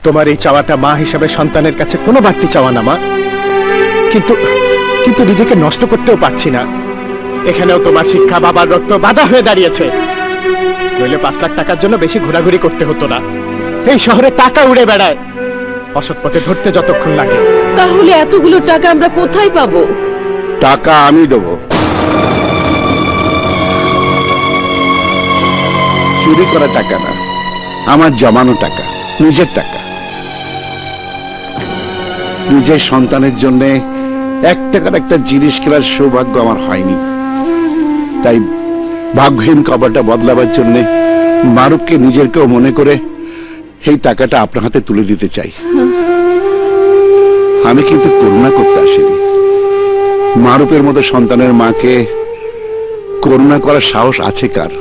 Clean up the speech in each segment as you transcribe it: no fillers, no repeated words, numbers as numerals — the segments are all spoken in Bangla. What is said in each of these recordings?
তোমার এই চাওয়াটা মা হিসাবে সন্তানের কাছে কোনো বাড়তি চাওয়া না মা, কিন্তু কিন্তু নিজেকে নষ্ট করতেও পারছি না। এখানেও তোমার শিক্ষা, বাবার রক্ত বাধা হয়ে দাঁড়িয়েছে। নইলে 5 লাখ টাকার জন্য বেশি ঘোরাঘুরি করতে হতো না। এই শহরে টাকা উড়ে বেড়ায়, অসৎ পথে ধরতে যতক্ষণ লাগে। তাহলে এতগুলো টাকা আমরা কোথায় পাবো? টাকা আমি দেবো। চুরি করা টাকা না, আমার জমানো টাকা, নিজের টাকা। নিজের সন্তানের জন্য 1 টাকার একটা জিনিস কেনার সৌভাগ্য আমার হয়নি, তাই ভাগ্যহীন কবরটা বদলাবার জন্য মারুফকে নিজের কেউ মনে করে এই টাকাটা আপনার হাতে তুলে দিতে চাই। আমি কিন্তু করুণা করতে আসিনি। মারুফের মতো সন্তানের মাকে করুণা করার সাহস আছে কার?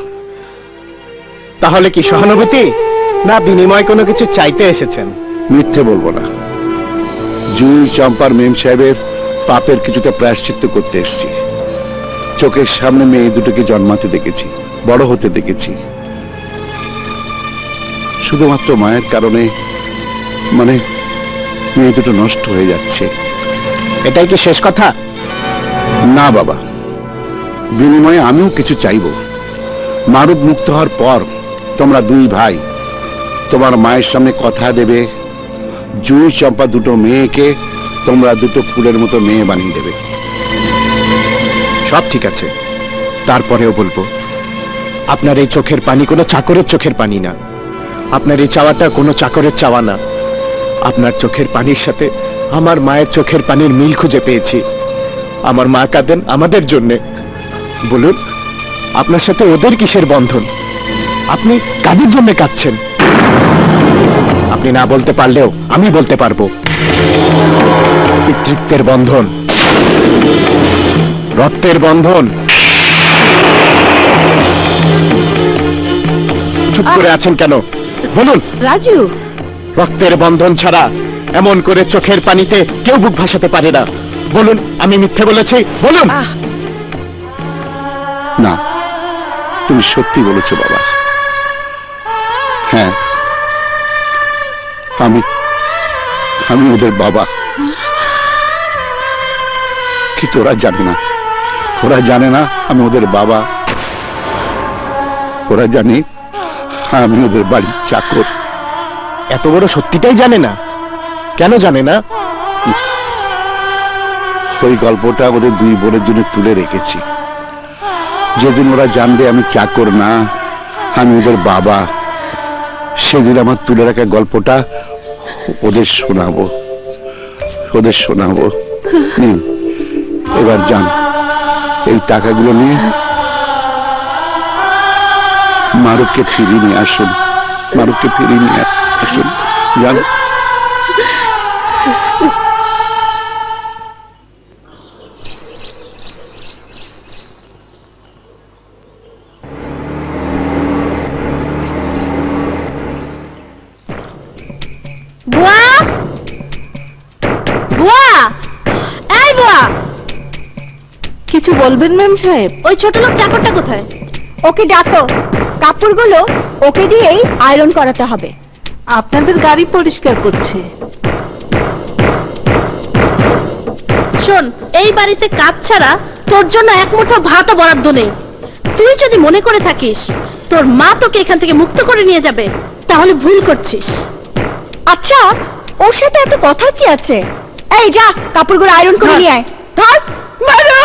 তাহলে কি সহানুভূতি না বিনিময় কোনো কিছু চাইতে এসেছেন? মিথ্যে বলবো না, জুই চম্পার মেম সাহেবের পাপের কিছুটা প্রায়শ্চিত্ত করতে এসেছি। চোখের সামনে মেয়ে দুটোকে জন্মাতে দেখেছি, বড় হতে দেখেছি। শুধুমাত্র মায়ের কারণে মানে মেয়ে দুটো নষ্ট হয়ে যাচ্ছে। এটাই কি শেষ কথা? না বাবা, বিনিময়ে আমিও কিছু চাইব। মারুফ মুক্ত হওয়ার পর তোমরা 2 ভাই তোমার মায়ের সামনে কথা দেবে, জুই চম্পা দুটো মেয়েকে তোমরা দুটো ফুলের মতো মেয়ে বানিয়ে দেবে। সব ঠিক আছে, তারপরেও বলবো আপনার এই চোখের পানি কোনো চাকরের চোখের পানি না। আপনার এই চাওয়াটা কোনো চাকরের চাওয়া না। আপনার চোখের পানির সাথে আমার মায়ের চোখের পানির মিল খুঁজে পেয়েছি। আমার মা কাঁদেন আমাদের জন্যে। বলুন, আপনার সাথে ওদের কিসের বন্ধন? আপনি কাদের জন্য কাঁদছেন? আপনি না বলতে পারলেও আমি বলতে পারবো। পিতৃত্বের বন্ধন, রক্তের বন্ধন। চুপ করে আছেন কেন? বলুন। রাজু, রক্তের বন্ধন ছাড়া এমন করে চোখের পানিতে কেউ বুক ভাসাতে পারে না। বলুন, আমি মিথ্যে বলেছি? বলুন। না, তুমি সত্যি বলেছো বাবা। হ্যাঁ, আমি ওদের বাবা। কিন্তু ওরা জানে না, ওরা জানে না আমি ওদের বাবা। ওরা জানে আমি ওদের বাড়ির চাকর। এত বড় সত্যিটাই জানে না? কেন জানে না? ওই গল্পটা ওদের 2 বোনের জন্য তুলে রেখেছি। যেদিন ওরা জানবে আমি চাকর না, আমি ওদের বাবা, সেদিন আমার তুলে রাখা গল্পটা ওদের শোনাবো, ওদের শোনাবো। নিন, এবার যান, এই টাকাগুলো নিয়ে মারুফকে ফিরিয়ে নিয়ে আসুন। মারুফকে ফিরিয়ে নিয়ে আসুন, যান। বুয়া, বুয়া, এই বুয়া, কিছু বলবেন ম্যাম সাহেব? ওই ছোট লোক চাকরটা কোথায়? ওকে ডাকো, কাপড়গুলো ওকে দিয়েই আয়রন করাতে হবে। আপনাদের গাড়ি পরিষ্কার করছে। শোন, এই বাড়িতে কাজ ছাড়া তোর জন্য 1 মুঠো ভাতও বরাদ্দ নেই। তুই যদি মনে করে থাকিস তোর মা তোকে এখান থেকে মুক্ত করে নিয়ে যাবে, তাহলে ভুল করছিস। আচ্ছা, ওর সাথে এত কথা কি আছে? এই যা, কাপড়গুলো আয়রন করে নিয়ে আয়। ধর, মারো।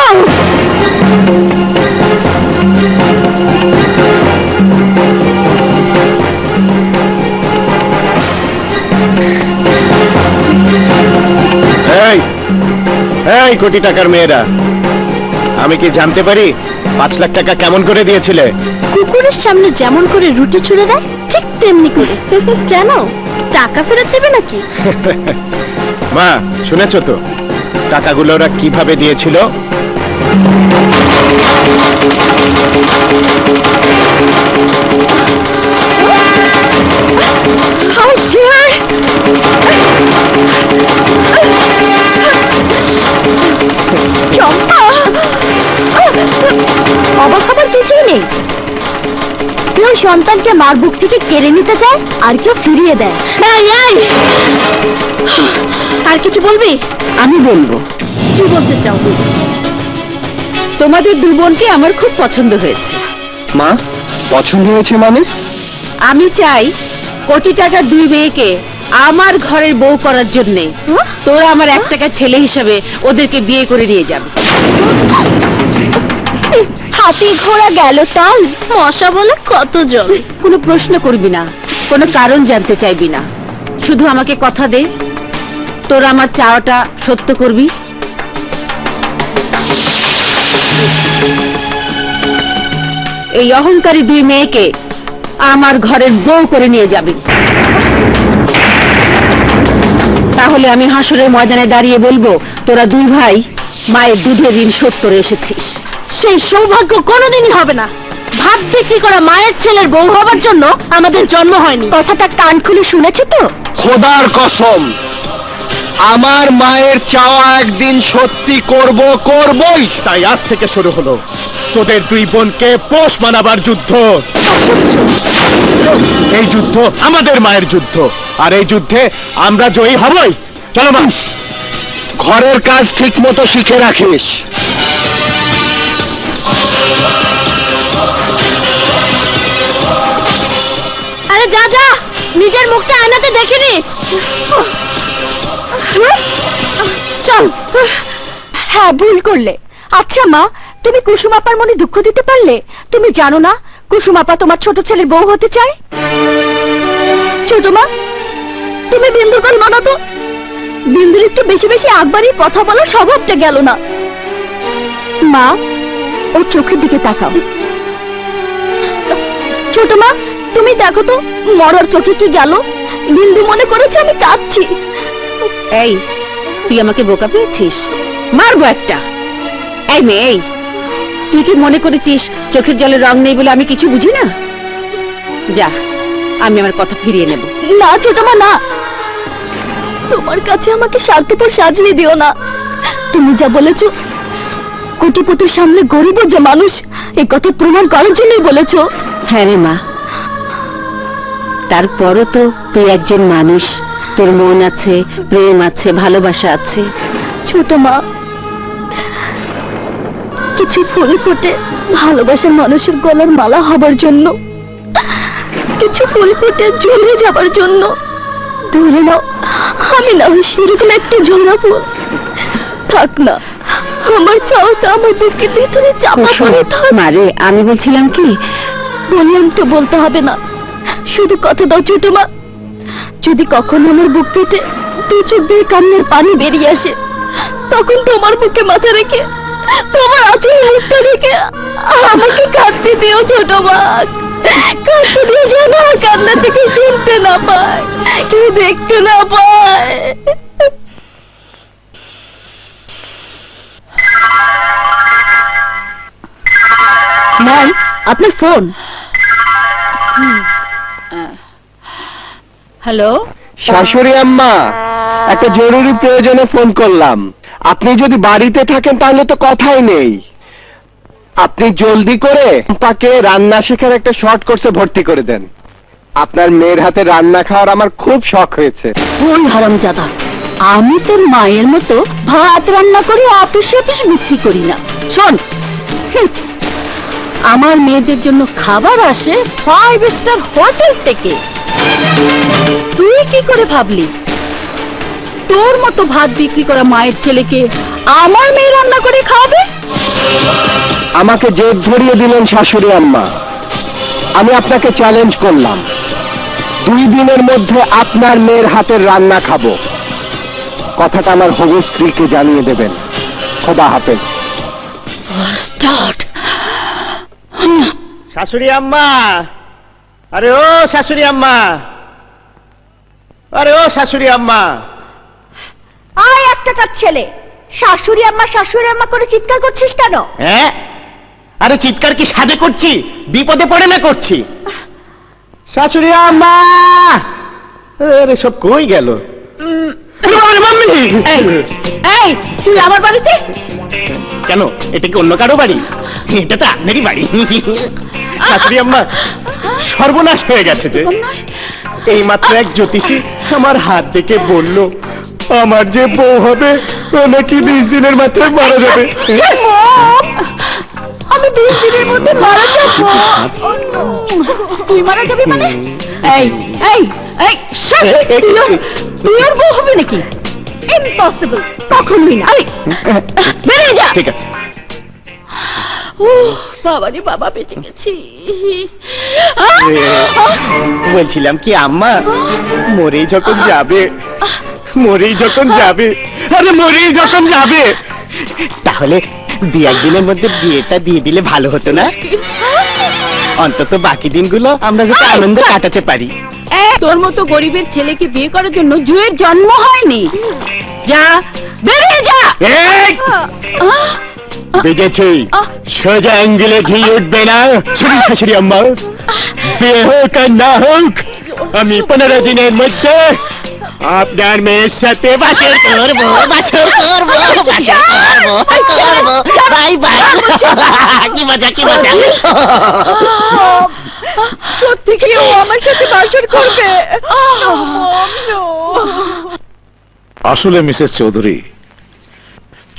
এই এই কোটি টাকার মেয়েরা, আমি কি জানতে পারি 5 লাখ টাকা কেমন করে দিয়েছিলে? কুকুরের সামনে যেমন করে রুটি ছুঁড়ে দেয় ঠিক তেমনি করে। কেন, টাকা ফেরত দেবে নাকি? মা, শুনেছো তো টাকাগুলো ওরা কিভাবে দিয়েছিল? How dare! চম্পা, অবাক হবার কিছুই নেই। তুই সন্তানকে মার বুক থেকে কেড়ে নিতে চায় আর কেউ ফিরিয়ে দেয়। আর কিছু বলবি? আমি বলবো, কি বলতে চাও? তোমাদের দুই বোনকে আমার খুব পছন্দ হয়েছে। মা, পছন্দ হয়েছে মানে? আমি চাই কোটি টাকার দুই মেয়েকে আমার ঘরের বউ করার জন্যে তোরা আমার 1 টাকার ছেলে হিসাবে ওদেরকে বিয়ে করে নিয়ে যাবে। হাতি ঘোড়া গেল তাল, মশা বলে কত জল। কোনো প্রশ্ন করবি না, কোনো কারণ জানতে চাইবি না, শুধু আমাকে কথা দে তোরা আমার চাওয়াটা সত্য করবি। এই অহংকারী দুই মেয়েকে আমার ঘরের বউ করে নিয়ে যাবি, তাহলে আমি হাসরের ময়দানে দাঁড়িয়ে বলবো তোরা দুই ভাই মায়ের দুধের ঋণ শোধ করে এসেছিস। সেই সৌভাগ্য কোনোদিনই হবে না। ভাত বিক্রি করা মায়ের ছেলের বউ হবার জন্য আমাদের জন্ম হয়নি। কথাটা কান খুলে শুনেছি তো? খোদার কসম, আমার মায়ের চাওয়া একদিন সত্যি করবই। তাই আজ থেকে শুরু হলো তোদের দুই বোনকে পোষ মানাবার যুদ্ধ। এই যুদ্ধ আমাদের মায়ের যুদ্ধ, আর এই যুদ্ধে আমরা জয়ী হবই। চলো মা, ঘরের কাজ ঠিক মতো শিখে রাখিস। আরে যা যা, নিজের মুখটা আয়নাতে দেখে নিস। চল। হ্যাঁ, ভুল করলে। আচ্ছা মা, তুমি কুসুম আপার মনে দুঃখ দিতে পারলে? তুমি জানো না কুসুম আপা তোমার ছোট ছেলের বউ হতে চায়? ছোট মা, তুমি বিন্দুর কল মানো তো। বিন্দুর একটু বেশি বেশি আকবারই কথা বলার স্বভাবটা গেল না। মা, ওর চোখের দিকে তাকাও। ছোট মা, তুমি দেখো তো মরার চোখে কি গেল। বিন্দু মনে করেছে আমি কাঁদছি। এই, তুই আমাকে বোকা পেয়েছিস? মারবো একটা। এই মেয়ে, এই তুই কি মনে করেছিস চোখের জলে রং নেই বলে আমি কিছু বুঝি না? যা, আমি আমার কথা ফিরিয়ে নেব। না ছোট মা, না। তোমার কাছে আমাকে স্বার্থপর সাজিয়ে দিও না। তুমি যা বলেছো কোটিপতির সামনে গরিব যে মানুষ, এই কথা প্রমাণ করার জন্যই বলেছো। হ্যাঁ রে মা, তারপরও তো তুই একজন মানুষ, তোর মন আছে, প্রেম আছে, ভালোবাসা আছে। ছোট মা, কিছু ফুল ফোটে ভালোবাসার মানুষের গলার মালা হবার জন্য, কিছু ফুল ফোটে জ্বলে যাবার জন্য। ধরে নাও আমি না হয় সেরকম একটা ঝরা ফুল। থাক না, আমার চাওটা আমার বুকের ভিতরে চাপা পড়ে থাক। মারে, আমি বলছিলাম কি, বললাম তো বলতে হবে না, শুধু কথা দাও ছোট মা। যদি কখনো আমার বুক পেটে দু চোখ দিয়ে কান্নার পানি বেরিয়ে আসে, তখন তোমার বুকে মাথা রেখে তোমার আঁচল মুখটা রেখে আমাকে কাঁদতে দিও ছোট মা। কাঁদতে দিও যেন কান্না থেকে শুনতে না পায়, কেউ দেখতে না পায়। ম্যাম, আপনার ফোন। হ্যালো। শাশুড়ি আম্মা, একটা জরুরি প্রয়োজনে ফোন করলাম। আপনি যদি বাড়িতে থাকেন তাহলে তো কথাই নেই। আপনি জলদি করে পাকে রান্না শেখার একটা শর্ট কোর্সে ভর্তি করে দেন। আপনার মেয়ের হাতে রান্না খাওয়ার আমার খুব শখ হয়েছে। ওই হারামজাদা, আমি তোর মায়ের মতো ভাত রান্না করে অফিসে অফিস বিক্রি করি না। শোন, আমার মেয়েদের জন্য খাবার আসে 5 স্টার হোটেল থেকে। তুই কি করে ভাবলি তোর মতো ভাত বিক্রি করা মায়ের ছেলেকে আমার মেয়ে রান্না করে খাওয়াবে? আমাকে জেদ ধরিয়ে দিলেন শাশুড়ি আম্মা। আমি আপনাকে চ্যালেঞ্জ করলাম, 2 দিনের মধ্যে আপনার মেয়ের হাতের রান্না খাবো। কথাটা আমার হবু স্ত্রীকে জানিয়ে দেবেন। খোদা হাফেজ। স্টার্ট। শাশুড়ি আম্মা, আরে ও শাশুড়ি আম্মা, আরে ও শাশুড়ি আম্মা। আয় একটা কাজ ছেলে, শাশুড়ি আম্মা করে চিৎকার করছিস কেন? হ্যাঁ, আরে চিৎকার কি সাধে করছি, বিপদে পড়ে না করছি। শাশুড়ি আম্মা, আরে সব কই গেল? এই, তুই আমার বাড়িতে? কেন, এটা কি অন্য কারো বাড়ি? এটা তো আপনারই বাড়ি। শাশুড়ি আম্মা, সর্বনাশ হয়ে গেছে যে এই মাত্র এক জ্যোতিষী আমার হাত দেখে বলল আমার যে বউ হবে ও নাকি 20 দিনের মাথায় মারা যাবে। আমি 20 দিনের মধ্যে মারা যাব। তুই মারা যাবি মানে? এই এই এই তুই আর বউ হবে নাকি? ইম্পসিবল, কখনোই না। বেরিয়ে যা। ঠিক আছে। বাবারে বাবা, বেঁচে গেছি। বলছিলাম কি আম্মা, মরেই যখন যাবে আরে মরেই যখন যাবে তাহলে 2-1 দিনের মধ্যে বিয়েটা দিয়ে দিলে ভালো হতো না? অন্তত বাকি দিনগুলো আমরা যাতে আনন্দে কাটাতে পারি। তোর মতো গরিবের ছেলেকে বিয়ে করার জন্য জুয়ের জন্ম হয়নি। যা, বেরিয়ে যা। এই! বুঝেছি, সোজা অ্যাঙ্গেলে ঘি উঠবে না শাশুড়ি আম্মা। বিয়ে হোক আর না হোক, আমি 15 দিনের মধ্যে আপনার মেয়ের সাথে বাসর করবো। Bye bye. কি মজা। সত্যি কি ও আমার সাথে বাসর করবে? আসলে মিসেস চৌধুরী,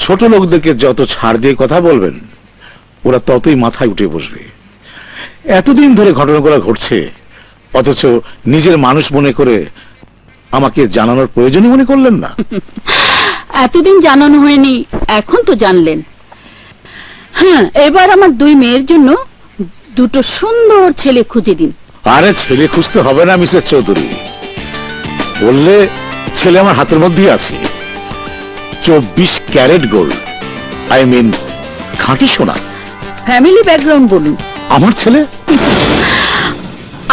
ছোট লোকদেরকে যত ছাড় দিয়ে কথা বলবেন ওরা ততই মাথায় উঠে বসবে। এতদিন ধরে ঘটনাগুলো ঘটছে, অথচ নিজের মানুষ মনে করে আমাকে জানানোর প্রয়োজনই মনে করলেন না। এতদিন জানানো হয়নি, এখন তো জানলেন। হ্যাঁ, এবার আমার 2 মেয়ের জন্য 2 সুন্দর ছেলে খুঁজে দিন। আরে ছেলে খুঁজতে হবে না মিসেস চৌধুরী, বললে ছেলে আমার হাতের মধ্যেই আছে। 24 ক্যারেট গোল্ড, আই মিন খাঁটি সোনা। ফ্যামিলি ব্যাকগ্রাউন্ড বলুন। আমার ছেলে?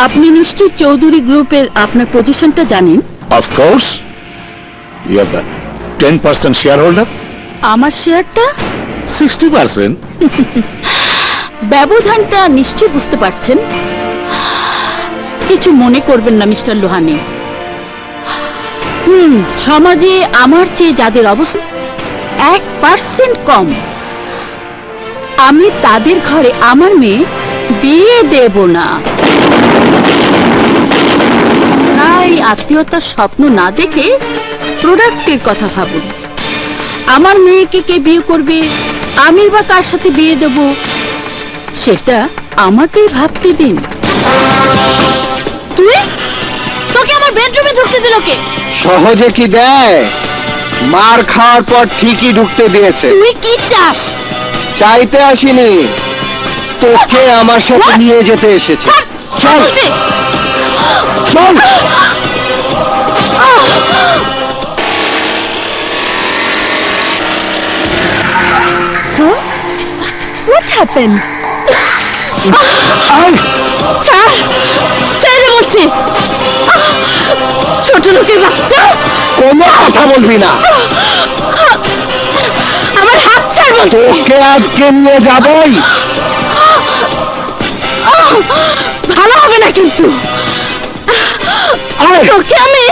আপনি নিশ্চয়ই চৌধুরী গ্রুপের আপনার পজিশনটা জানেন? Of course, you are 10% shareholder. আমার শেয়ারটা 60%। ব্যবধানটা নিশ্চয়ই বুঝতে পারছেন। কিছু মনে করবেন না মিস্টার লোহানি। সমাজে আমার চেয়ে যাদের অবস্থা 1% কম, আমি তাদের ঘরে আমার মেয়ে বিয়ে দেব না। তাই আত্মীয়তার স্বপ্ন না দেখে প্রোডাক্টের কথা ভাবুন। আমার মেয়েকে কে বিয়ে করবে, আমি বা কার সাথে বিয়ে দেব, সেটা আমাকেই ভাবতে দিন। তোকে আমার বেডরুমে ঢুকতে দিল কে? সহজে কি দেয়? মার খাওয়ার পর ঠিকই ঢুকতে দিয়েছে। তুই কি চাস? চাইতে আসিনি, তোকে আমার সাথে নিয়ে যেতে এসেছি। চল চল। What happened? ছেড়ে বলছি। ছোট লোকের বাচ্চা, কোনো কথা বলবি না। আমার হাত ছাড় বলছি। তোকে আজকে নিয়ে যাবই। ভালো হবে না কিন্তু। তোকে আমি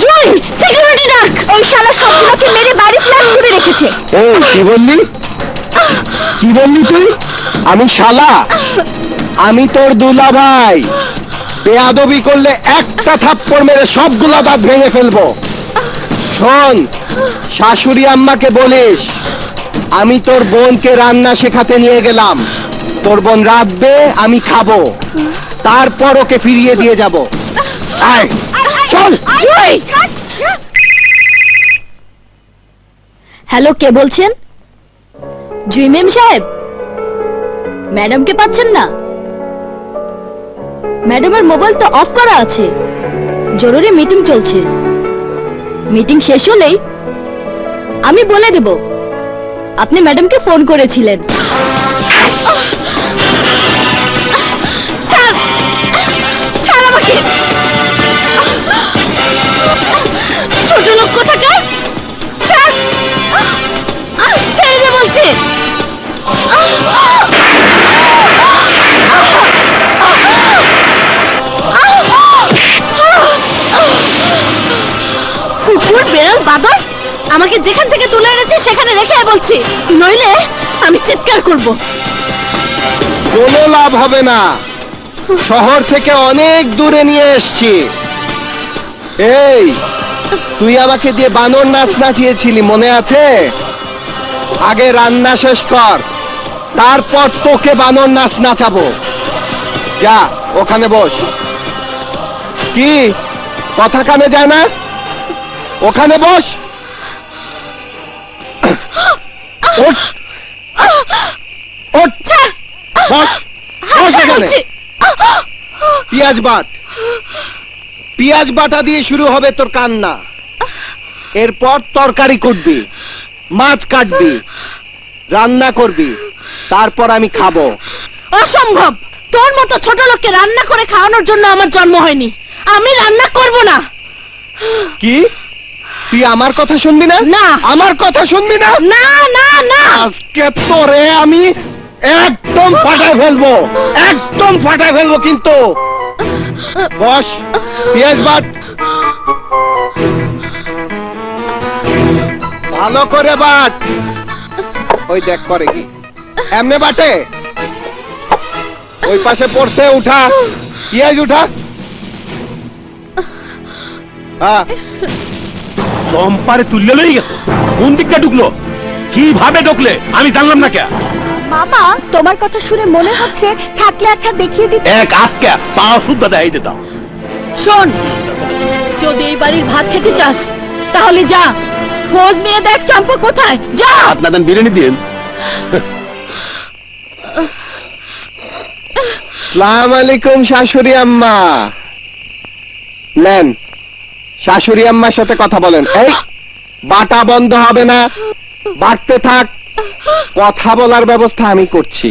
জয় সিকিউরিটি ডাক। ওই শালা সবগুলোকে মেরে বাড়ি প্ল্যান করে রেখেছে। ও কি বললি? কি বললি তুই? আমি শালা? আমি তোর দুলা ভাই। বেয়াদবি করলে একটা থাপ্পড় মেরে সবগুলা দাঁত ভেঙে ফেলবো। শোন, শাশুড়ি আম্মাকে বলিস আমি তোর বোনকে রান্না শেখাতে নিয়ে গেলাম। তোর বোন রাঁধবে, আমি খাবো, তারপর ওকে ফিরিয়ে দিয়ে যাব। আয় চল। হ্যালো, কে বলছেন? জুই মেম সাহেব, ম্যাডামকে পাচ্ছেন না? ম্যাডামের মোবাইল তো অফ করা আছে, জরুরি মিটিং চলছে। মিটিং শেষ হলেই আমি বলে দেব আপনি ম্যাডামকে ফোন করেছিলেন। ছাড়, ছাড় আমাকে। ছোট লোক কোথাকার, ছাড়, ছেড়ে দে বলছি। কুকুর, বেড়াল, বাদর আমাকে যেখান থেকে তুলে এনেছে সেখানে রেখে বলছি, নইলে আমি চিৎকার করব। কোনো লাভ হবে না। শহর থেকে অনেক দূরে নিয়ে এসেছি। এই, তুই আমাকে দিয়ে বানর নাচ নাচিয়েছিলি, মনে আছে? আগে রান্না শেষ কর, তারপর তোকে বানর নাচ নাচাবো। যা, ওখানে বস। কি কথা কানে যায় না? ওখানে বস। ওঠ, ওঠ, বস, বস এখানে। পেঁয়াজ বাট, পেঁয়াজ বাটা দিয়ে শুরু হবে তোর কান্না। এরপর তরকারি করবি, মাছ কাটবি, রান্না করবি, তারপর আমি খাবো। অসম্ভব! তোর মতো ছোট লোককে রান্না করে খাওয়ানোর জন্য আমার জন্ম হয়নি। আমি রান্না করব না। কি, তুই আমার কথা শুনবি না? না। আমার কথা শুনবি না? না না না, আজকে তোরে আমি একদম ফাটায় ফেলবো, একদম ফাটায় ফেলবো। কিন্তু বস, পেঁয়াজ বাট, ভালো করে বাট। ওই দেখ করে কি, এমনে বাটে? ওই পাশে পড়ছে, উঠা পেঁয়াজ, উঠা। হ্যাঁ, চম্পারে তুললে লই গেছে। কোন দিকটা ঢুকলো, কিভাবে ঢুকলে আমি জানলাম না কে। বাবা তোমার কথা শুনে মনে হচ্ছে থাকলে একটা দেখিয়ে দিতে। এক আটকা পা শুদ্ধ দেয় দিতাম। শোন, যদি এই বাড়ির ভাত খেতে চাস তাহলে যা, খোঁজ নিয়ে দেখ চম্পা কোথায়। যা। আপনাদের বিরিয়ানি দিন। সালাম আলাইকুম শাশুড়ি আম্মা। নেন, শাশুড়ি আম্মার সাথে কথা বলেন। এই, বাটা বন্ধ হবে না, বাড়তে থাক। কথা বলার ব্যবস্থা আমি করছি।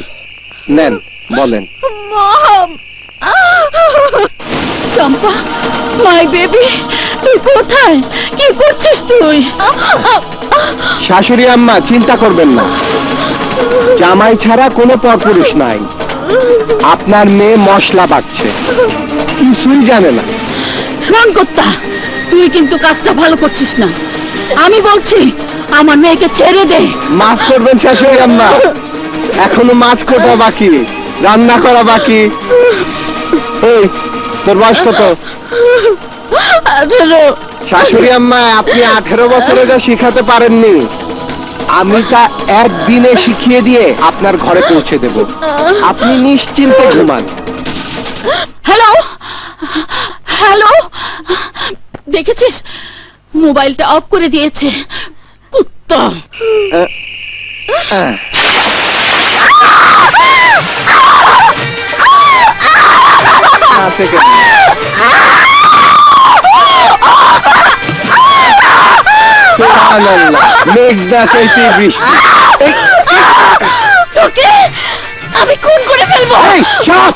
নেন, বলেন। মম, চম্পা, মাই বেবি, তুই কোথায়? কি করছিস তুই? শাশুড়ি আম্মা চিন্তা করবেন না, জামাই ছাড়া কোনো পরপুরুষ নাই। আপনার মেয়ে মশলা বাটছে, কিছুই জানে না। শোন কর্তা, তুই কিন্তু কাজটা ভালো করছিস না। আমি বলছি আমার মেয়েকে ছেড়ে দে। মাফ করবেন শাশুড়ি আম্মা, এখনো মাছ কোটা বাকি, রান্না করা বাকি। এই, তোর বয়স কত? 18। শাশুড়ি আম্মা, আপনি 18 বছরে যা শিখাতে পারেননি, আমি তা একদিনে শিখিয়ে দিয়ে আপনার ঘরে পৌঁছে দেব। আপনি নিশ্চিন্তে ঘুমান। হ্যালো, হ্যালো, দেখেছিস মোবাইলটা অফ করে দিয়েছে কুত্তা। আছে কেন? সুবহানাল্লাহ, মেঘনা চাইতে বৃষ্টি। এই, তোকে আমি খুন করে ফেলবো। এই, চুপ!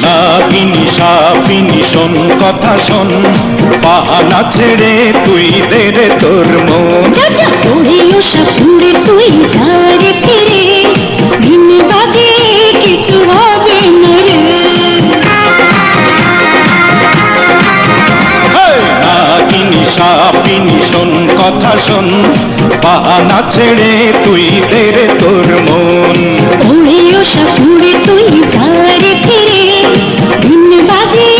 নাগিনী সাপিনী শোন কথা শোন, বাহানা ছেড়ে তুই দে রে তোর মন। শাশুড়ি তুই ঝাড়ে ফিরে ভিন বাজে কিছু হবে না রে। নাগিনী সাপিনী শোন কথা শোন, বাহানা ছেড়ে তুই দে রে তোর মন। ওরেও শাশুড়ি তুই ঝাড়ে ফিরে ভিন বাজে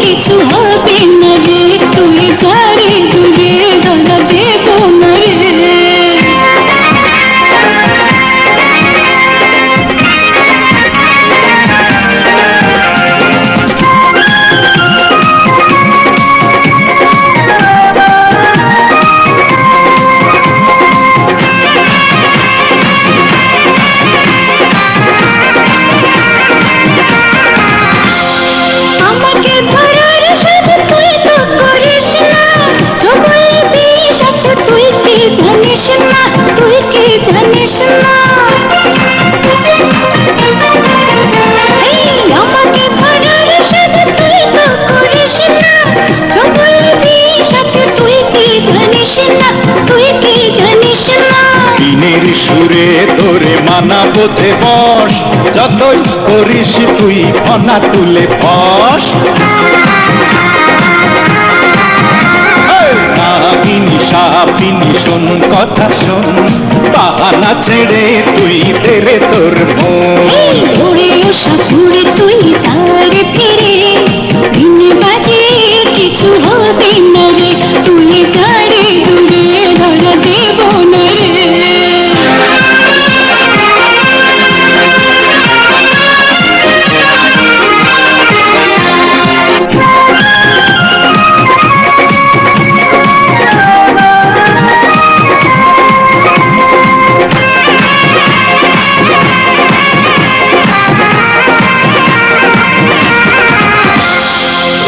কিছু হবে না রে। তুই ঝাড়ে দূরে ধরা দেব না রে। বানাবো যে বস, যতই করিস তুই ফনা তুলে বস। নাগিনী সাপিনী শোন কথা শোন, বাহানা ছেড়ে তুই তেরে তোর মন। ওরে ওষা ঘুরে তুই যারে ফিরে, দিন বাজে কিছু হবে না রে, তুই যারে দূরে ধরা দেব না রে।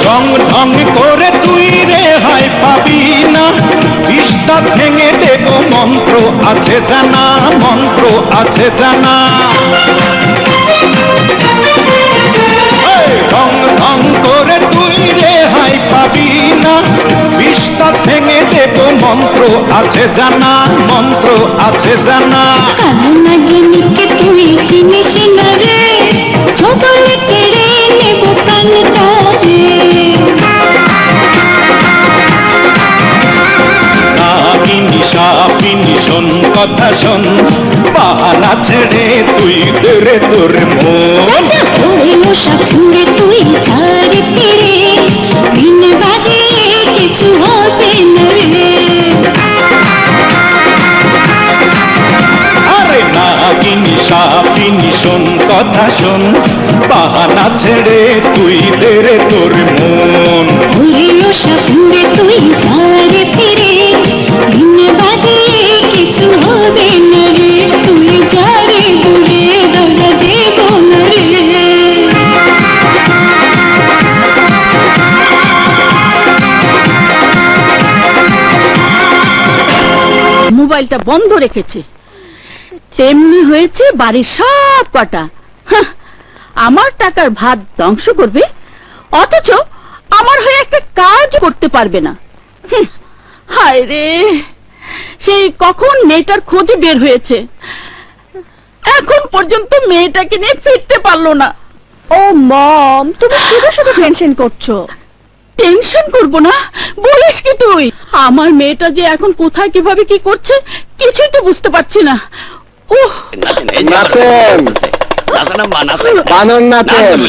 রং ঢং করে তুই রেহাই পাবি না, বিষ্টা ভেঙে দেব মন্ত্র আছে জানা, মন্ত্র আছে জানা। এই রং ঢং করে তুই রেহাই পাবি না, বিষ্টা ভেঙে দেব মন্ত্র আছে জানা, মন্ত্র আছে জানা। কালো নাগিনীকে তুই চিনিস না রে, ছবল কেড়ে নেব প্রাণটা রে। নাগিনী সাপিনী শোন কথা শোন, বাহানা ছেড়ে তুই তেরে তোর মন। ওরে ওষা ঘুরে তুই যারে ফিরে, দিন বাজে কিছু হবে না রে। আরে নাগিনী সাপিনী শোন কথা শোন, বাহানা ছেড়ে তুই তেরে তোর মন। ওরে ওষা ঘুরে তুই যারে ফিরে, দিন বাজে কিছু হবে না রে, তুই যারে দূরে ধরা দেব না রে। মোবাইলটা বন্ধ রেখেছে, তেমনি হয়েছে বাড়ির সব কটা। হাহ, আমার টাকার ভাত ধ্বংস করবে, অথচ আমার হয়ে একটা কাজ করতে পারবে না। হুঁ, হায় রে, সেই কখন মেয়েটার খোঁজে বের হয়েছে, এখন পর্যন্ত মেয়েটাকে নিয়ে ফিরতে পারলো না। ও মম, তুমি শুধু শুধু টেনশন করছো। টেনশন করবো না বলিস কি তুই? আমার মেয়েটা যে এখন কোথায় কিভাবে কি করছে কিছুই তো বুঝতে পারছি না। উহ, বানর নাচেন।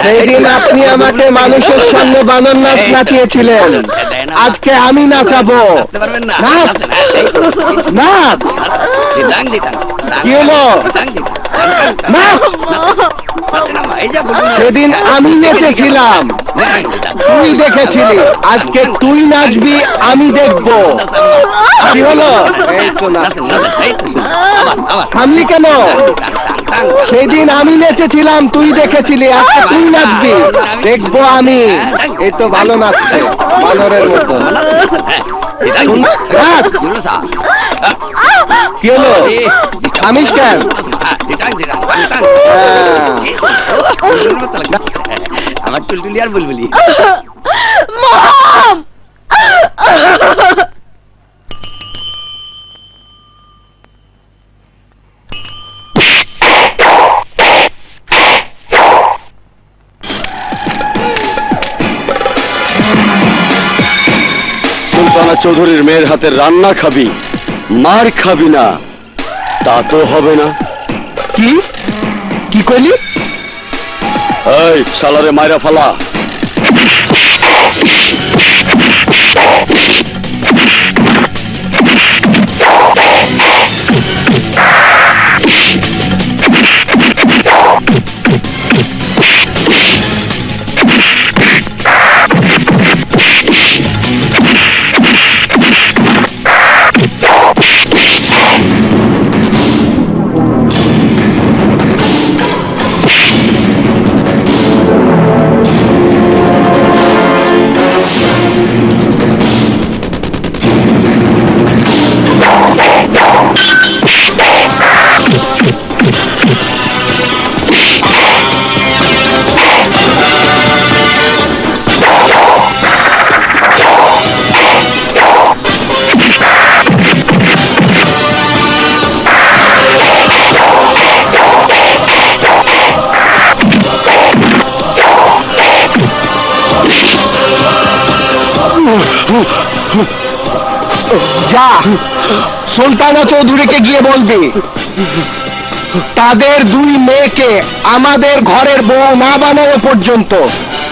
সেদিন আপনি আমাকে মানুষের সামনে বানর নাচ নাচিয়েছিলেন, আজকে আমি নাচাবো। নাচ, নাচ। কি হলো? নাচ। সেদিন আমি নেচেছিলাম, তুই দেখেছিলি, আজকে তুই নাচবি, আমি দেখবো। কি হলো? এই তো নাচ। থামলি কেন? সেদিন আমি নেচেছিলাম, তুই দেখেছিলি, আজকে তুই নাচবি, দেখবো আমি। এই তো ভালো নাচছে, বানরের মতো। নাচ। কি হলো? থামিস কেন? আমার টুলটুলি আর বুলবুলি। মম! সুলতানা চৌধুরীর মেয়ের হাতের রান্না খাবি, মার খাবি না, তা তো হবে না। কি কি কইলি? এই শালারে মাইরা ফালা। যা সুলতানা চৌধুরীকে গিয়ে বলবি তাদের দুই মেয়েকে আমাদের ঘরের বউ না বানানো পর্যন্ত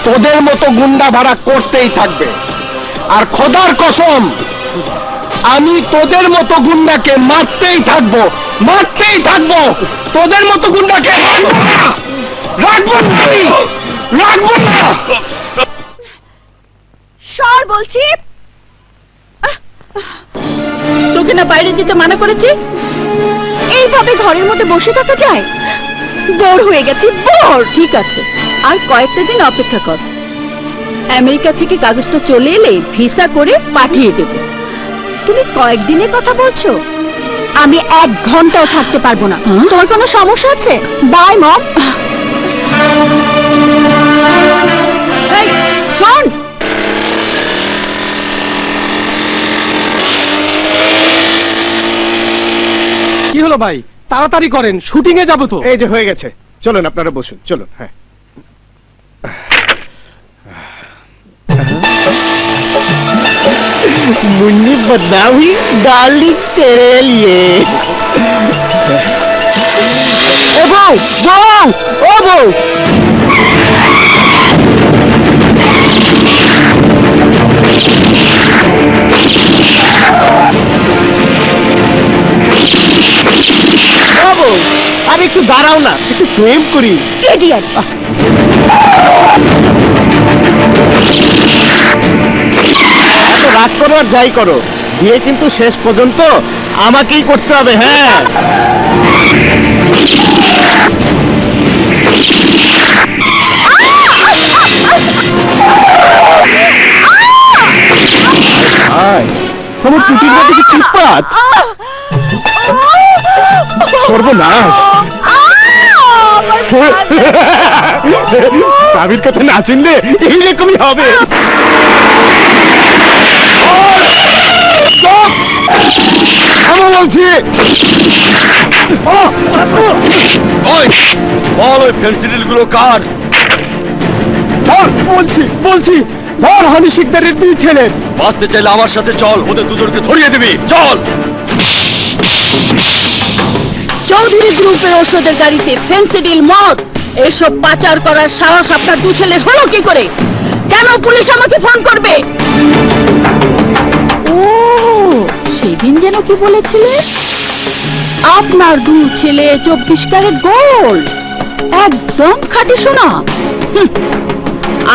তোদের মতো গুন্ডা ভাড়া করতেই থাকবে। আর খোদার কসম, আমি তোদের মতো গুন্ডাকে মারতেই থাকবো, মারতেই থাকবো। তোদের মতো গুন্ডাকে রাখবো না, আমি রাখবো না। সর বলছি। তোকে না বাইরে যেতে মানা করেছি? এইভাবে ঘরের মধ্যে বসে থাকা যায়? বোর হয়ে গেছি, বোর। ঠিক আছে, আর কয়েকটা দিন অপেক্ষা কর। আমেরিকা থেকে কাগজটা চলে এলে ভিসা করে পাঠিয়ে দেব। তুমি কয়েকদিনের কথা বলছো? আমি 1 ঘন্টাও থাকতে পারবো না। তোমার কোনো সমস্যা আছে? বাই মম। এই শোন, কি হলো ভাই, তাড়াতাড়ি করেন, শুটিং এ যাবো তো। এই যে হয়ে গেছে, চলুন আপনারা বসুন, চলুন। হ্যাঁ, मुन्नी बदनामी डार्लिंग तेरे लिए। ओ बहू, बहू, ओ बहू। ও বউ, আরে একটু দাঁড়াও না, একটু প্রেম করি। ইডিয়েট। এত রাগ করো আর যাই করো, বিয়ে কিন্তু শেষ পর্যন্ত আমাকেই করতে হবে। হ্যাঁ, আমার টুটির মধ্যে কি চিৎপাত, সর্বনাশ। স্বামীর কথা না চিনলে এইরকমই হবে। আমি বলছি, বল ওই ফেন্সিডিল গুলো কার? বলছি বলছি ধর হানি শিকদারের 2 ছেলে। বাঁচতে চাইলে আমার সাথে চল, ওদের দুজনকে ধরিয়ে দিবি। চল। চৌধুরী গ্রুপের ওষুধের গাড়িতে ফেন্সিডিল, মদ এসব পাচার করার সাহস আপনার 2 ছেলের হলো কি করে? কেন পুলিশ আমাকে ফোন করবে? ও, সেদিন যেন কি বলেছিলে? আপনার 2 ছেলে 24 ক্যারেট গোল্ড, একদম খাঁটি সোনা।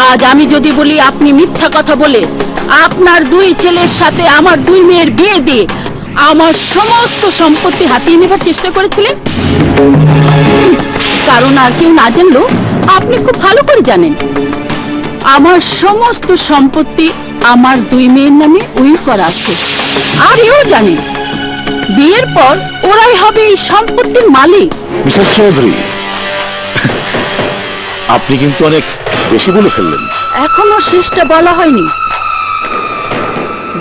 আজ আমি যদি বলি আপনি মিথ্যা কথা বলে আপনার 2 ছেলের সাথে আমার 2 মেয়ের বিয়ে দিয়ে আমার সমস্ত সম্পত্তি হাতিয়ে নেবার চেষ্টা করেছিলেন, কারণ আর কেউ না জানলেও আপনি খুব ভালো করে জানেন আমার সমস্ত সম্পত্তি আমার 2 মেয়ের নামে উইল করা আছে। আর এও জানেন বিয়ের পর ওরাই হবে এই সম্পত্তির মালিক। মিসেস চৌধুরী, আপনি কিন্তু অনেক বেশি বলে ফেললেন। এখনো শেষটা বলা হয়নি।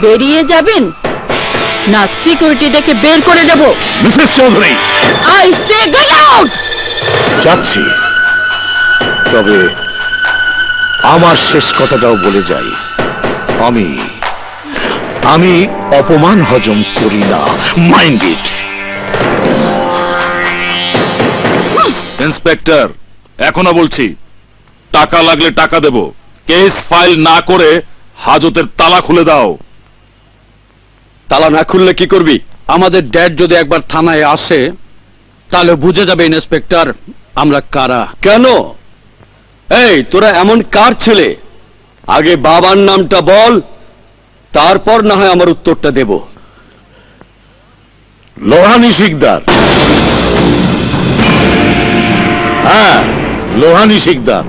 বেরিয়ে যাবেন না সিকিউরিটি ডেকে বের করে দেব? Mrs Chowdhury, I say get out. যাচ্ছি, তবে আমার শেষ কথাটাও বলে যাই, আমি অপমান হজম করি না। Mind it. ইন্সপেক্টর, এখনো বলছি, টাকা লাগলে টাকা দেব, কেস ফাইল না করে হাজতের তালা খুলে দাও। তালা না খুললে কি করবি? আমাদের ড্যাড যদি একবার থানায় আসে তাহলে বুঝে যাবে ইন্সপেক্টর আমরা কারা। কেন? এই তোরা এমন কার ছেলে? আগে বাবার নামটা বল, তারপর না হয় আমার উত্তরটা দেব। লোহানী শিকদার। হ্যাঁ, লোহানী শিকদার,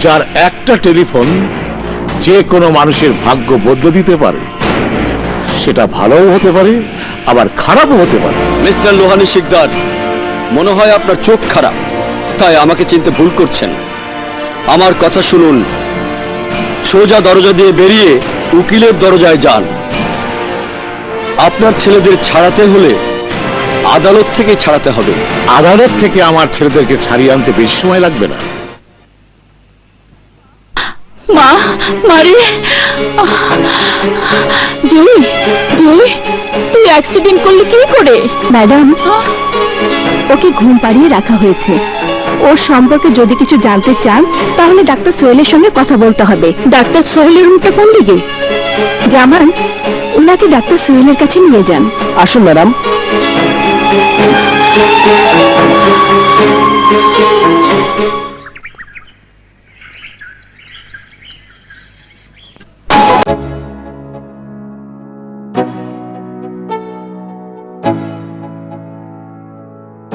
যার একটা টেলিফোন যে কোনো মানুষের ভাগ্য বদলে দিতে পারে। সেটা ভালোও হতে পারে, আবার খারাপও হতে পারে। মিস্টার লোহানী শিকদার, মনে হয় আপনার চোখ খারাপ, তাই আমাকে চিনতে ভুল করছেন। আমার কথা শুনুন, সোজা দরজা দিয়ে বেরিয়ে উকিলের দরজায় যান। আপনার ছেলেদের ছাড়াতে হলে আদালত থেকে ছাড়াতে হবে। আদালত থেকে আমার ছেলেদেরকে ছাড়িয়ে আনতে বেশি সময় লাগবে না। মা, মারে। জুই, জুই, তুই অ্যাক্সিডেন্ট করলি কি করে? ম্যাডাম, ওকে ঘুম পাড়িয়ে রাখা হয়েছে। ওর সম্পর্কে যদি কিছু জানতে চান তাহলে ডাক্তার সোহেলের সঙ্গে কথা বলতে হবে। ডাক্তার সোহেলের রুমটা কোন দিকে? জামান, ওনাকে ডাক্তার সোহেলের কাছে নিয়ে যান। আসুন madam.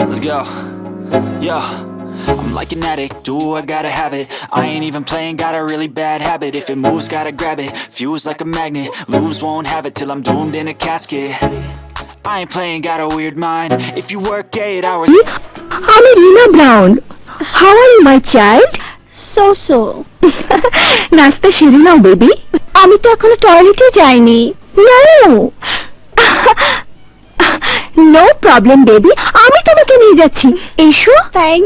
Let's go. Yo, I'm like an addict, do I gotta have it. I ain't even playing, got a really bad habit. If it moves, gotta grab it, fuse like a magnet. Lose, won't have it till I'm doomed in a casket. I ain't playing, got a weird mind. If you work 8 hours. আমি Rina Brown. How are you my child? So নাস্তা সেরে নাও বেবি। আমি তো এখনো টয়লেটে যাইনি। নো প্রবলেম বেবি, আমি তোমাকে নিয়ে যাচ্ছি। এসো। থ্যাংক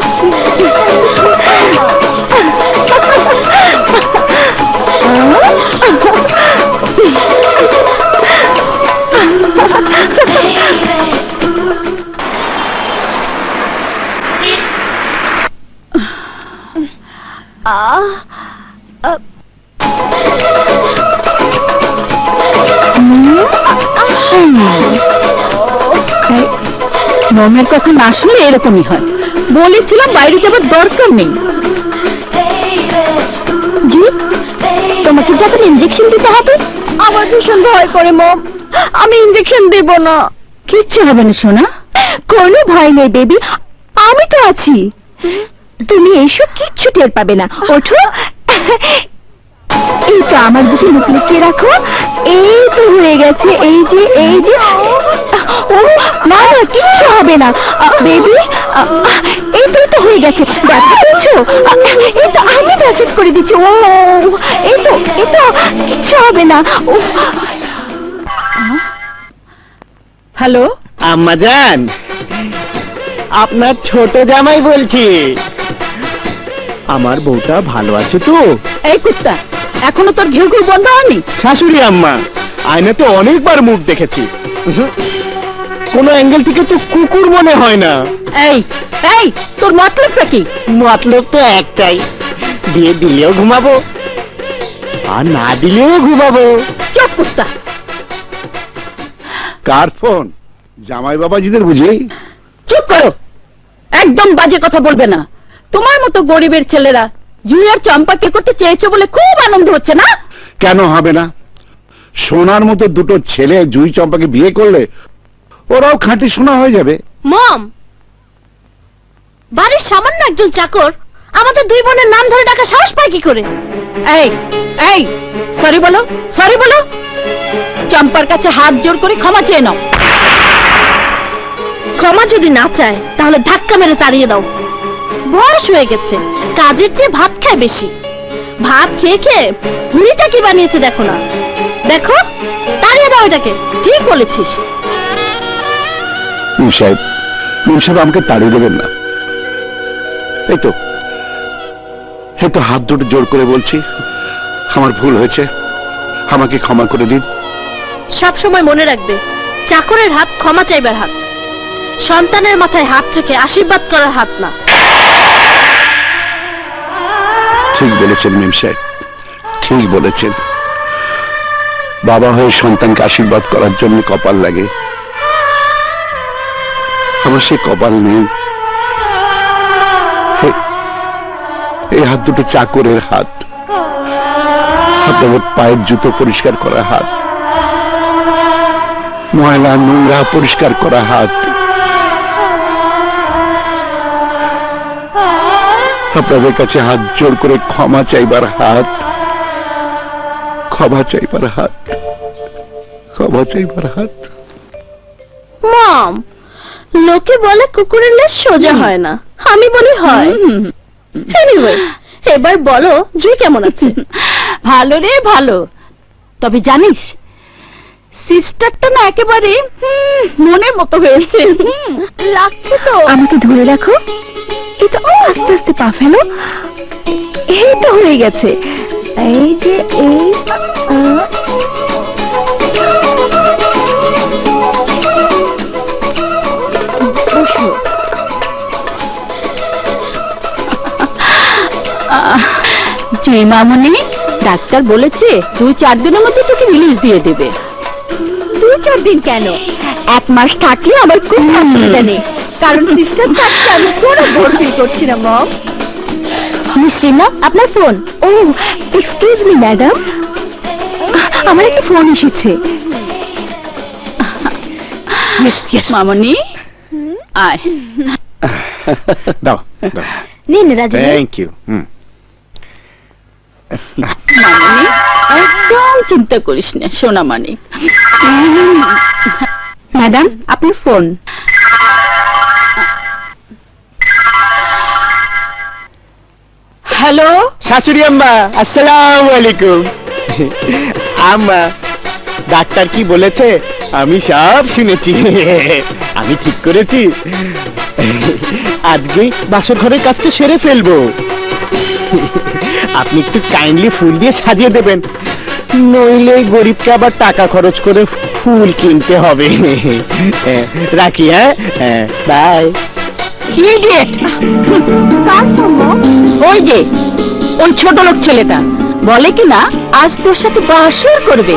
মমের কথা না শুনলে এরকমই হয়। বলেছিলাম বাইরে যাবার দরকার নেই। জি, তোমাকে যখন ইনজেকশন দিতে হবে। আমার ভীষণ ভয় করে মম, আমি ইনজেকশন দেব না। কিচ্ছু হবে না সোনা। কোনো ভয় নেই বেবি, আমি তো আছি। তুমি এসো, কিচ্ছু টের পাবে না। ওঠো। এই তো আমার বুকে মুখ লুকিয়ে রাখো। এই তো হয়ে গেছে। এই যে ও না না, কিচ্ছু হবে না বেবি। এই তো হয়ে গেছে। ব্যথা পেয়েছো? এই তো আমি মেসেজ করে দিচ্ছি। ও এই তো কিচ্ছু হবে না। হ্যালো আম্মাজান, আপনার ছোট জামাই বলছি। আমার বউটা ভালো আছে তো? এই কুত্তা, এখনো তোর ঘেউ ঘেউ বন্ধ হয়নি? শাশুড়ি আম্মা, আয়নাতে অনেকবার মুখ দেখেছি, কোনো অ্যাঙ্গেল থেকে তো কুকুর মনে হয় না। এই এই, তোর মতলবটা কি? মতলব তো একটাই, বিয়ে দিলেও ঘুমাবো আর না দিলেও ঘুমাবো। চুপ কুত্তা। কার ফোন? জামাই বাবাজিদের বুঝি? চুপ করো, একদম বাজে কথা বলবে না। তোমার মতো গরিবের ছেলেরা জুই আর চম্পাকে করতে চেয়েছো বলে খুব আনন্দ হচ্ছে না? কেন হবে না? সোনার মতো দুটো ছেলে জুই চম্পাকে বিয়ে করলে ওরাও খাঁটি সোনা হয়ে যাবে। মম, বাড়ির সামান্য একজন চাকর আমাদের দুই বোনের নাম ধরে ডাকা সাহস পায় কি করে? এই এই, সরি বলো, সরি বলো। চম্পার কাছে হাত জোর করে ক্ষমা চেয়ে নাও। ক্ষমা যদি না চায় তাহলে ধাক্কা মেরে তাড়িয়ে দাও। বয়স হয়ে গেছে, কাজের চেয়ে ভাত খায় বেশি। ভাত খেয়ে খেয়ে ভুঁড়িটা কি বানিয়েছে দেখো না। দেখো, তাড়িয়ে দাও এটাকে। ঠিক বলেছিস। মিম সাহেব আমাকে তাড়িয়ে দেবেন না। এই তো হাত দুটো জোর করে বলছি, আমার ভুল হয়েছে, আমাকে ক্ষমা করে দিন। সব সময় মনে রাখবে, চাকরের হাত ক্ষমা চাইবার হাত, সন্তানের মাথায় হাত রেখে আশীর্বাদ করার হাত না। ঠিক বলেছেন মিম সাহেব, ঠিক বলেছেন। বাবা হয়ে সন্তানকে আশীর্বাদ করার জন্য কপাল লাগে, আমার সে কপাল নেই। এই হাত দুটো চাকরের হাত, আপনাদের পায়ের জুতো পরিষ্কার করা হাত, ময়লা নোংরা পরিষ্কার করা হাত, আপনাদের কাছে হাত জোর করে ক্ষমা চাইবার হাত, ক্ষমা চাইবার হাত, ক্ষমা চাইবার হাত। মম, লোকে বলে কুকুরের লেজ সোজা হয় না, আমি বলি হয়। এনিওয়ে, এবার বলো জুই কেমন আছে? ভালো রে ভালো। তবে জানিস, সিস্টারটা না একেবারে মনের মতো হয়েছে। লাগছে তো। আমাকে ধরে রাখো। এটা আস্তে আস্তে পা ফেলো। এই তো হয়ে গেছে। এই যে এই বসো। জি মামনি, ডাক্তার বলেছে 2-4 দিনের মধ্যে তোকে রিলিজ দিয়ে দেবে। 2-4 দিন কেন, 1 মাস থাকলে আমার কোনো অসুবিধা নেই, কারণ সিস্টার থাকতে আমি কোনো বোর ফিল করছি না। মম, মিস রিমা, আপনার ফোন। ও এক্সকিউজ মি ম্যাডাম, আমার একটা ফোন এসেছে। মামনি আয়। দাও দাও, নিন রাজু। Thank you. মামনি একদম চিন্তা করিস না সোনা মানিক। ম্যাডাম আপনার ফোন। হ্যালো শাশুড়ি আম্মা, আসসালামু আলাইকুম। আম্মা, ডাক্তার কি বলেছে আমি সব শুনেছি। আমি ঠিক করেছি, আজকেই বাসর ঘরের কাজটা সেরে ফেলবো। আপনি একটু কাইন্ডলি ফুল দিয়ে সাজিয়ে দেবেন, নইলে গরিবকে আবার টাকা খরচ করে ফুল কিনতে হবে। রাখি, হ্যাঁ, বাই। ইডিয়েট! কার ফোন মম? ওই যে ওই ছোট লোক ছেলেটা বলে কি না আজ তোর সাথে বাসর করবে,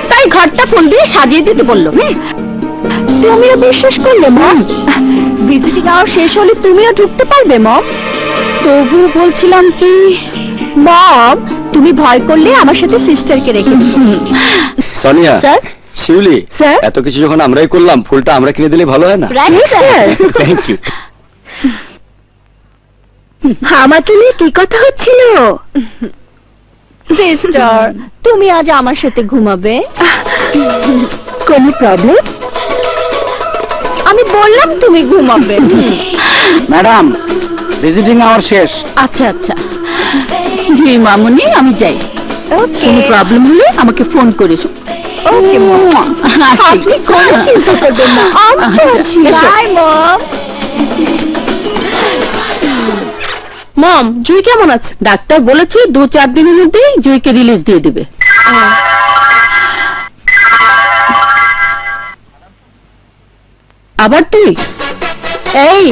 তাই ঘরটা ফুল দিয়ে সাজিয়ে দিতে বললো। তুমিও বিশ্বাস করলে মম? ভিজিটিং আওয়ার শেষ হলে তুমিও ঢুকতে পারবে মম? তবু বলছিলাম কি মম, তুমি ভয় করলে আমার সাথে সিস্টারকে রেখে দিও। সোনিয়া, স্যার? শিউলি, স্যার? এত কিছু যখন আমরাই করলাম, ফুলটা আমরা কিনে দিলে ভালো হয় না? Right sir. Thank you. আমাকে নিয়ে কি কথা হচ্ছিল? সিস্টার, তুমি আজ আমার সাথে ঘুমাবে? কোনো প্রবলেম? আমি বললাম তুমি ঘুমাবে। ম্যাডাম, ভিজিটিং আওয়ার শেষ। আচ্ছা আচ্ছা, জি মামুনি আমি যাই। ওকে কোনো প্রবলেম হলে আমাকে ফোন করিস। ওকে মম, আপনি কোনো চিন্তা করবেন না, আমি তো আছি। এসো। বাই মম। মম, জুই কেমন আছে? ডাক্তার বলেছে 2-4 দিনের মধ্যেই জুইকে রিলিজ দিয়ে দেবে। আবার তুই এই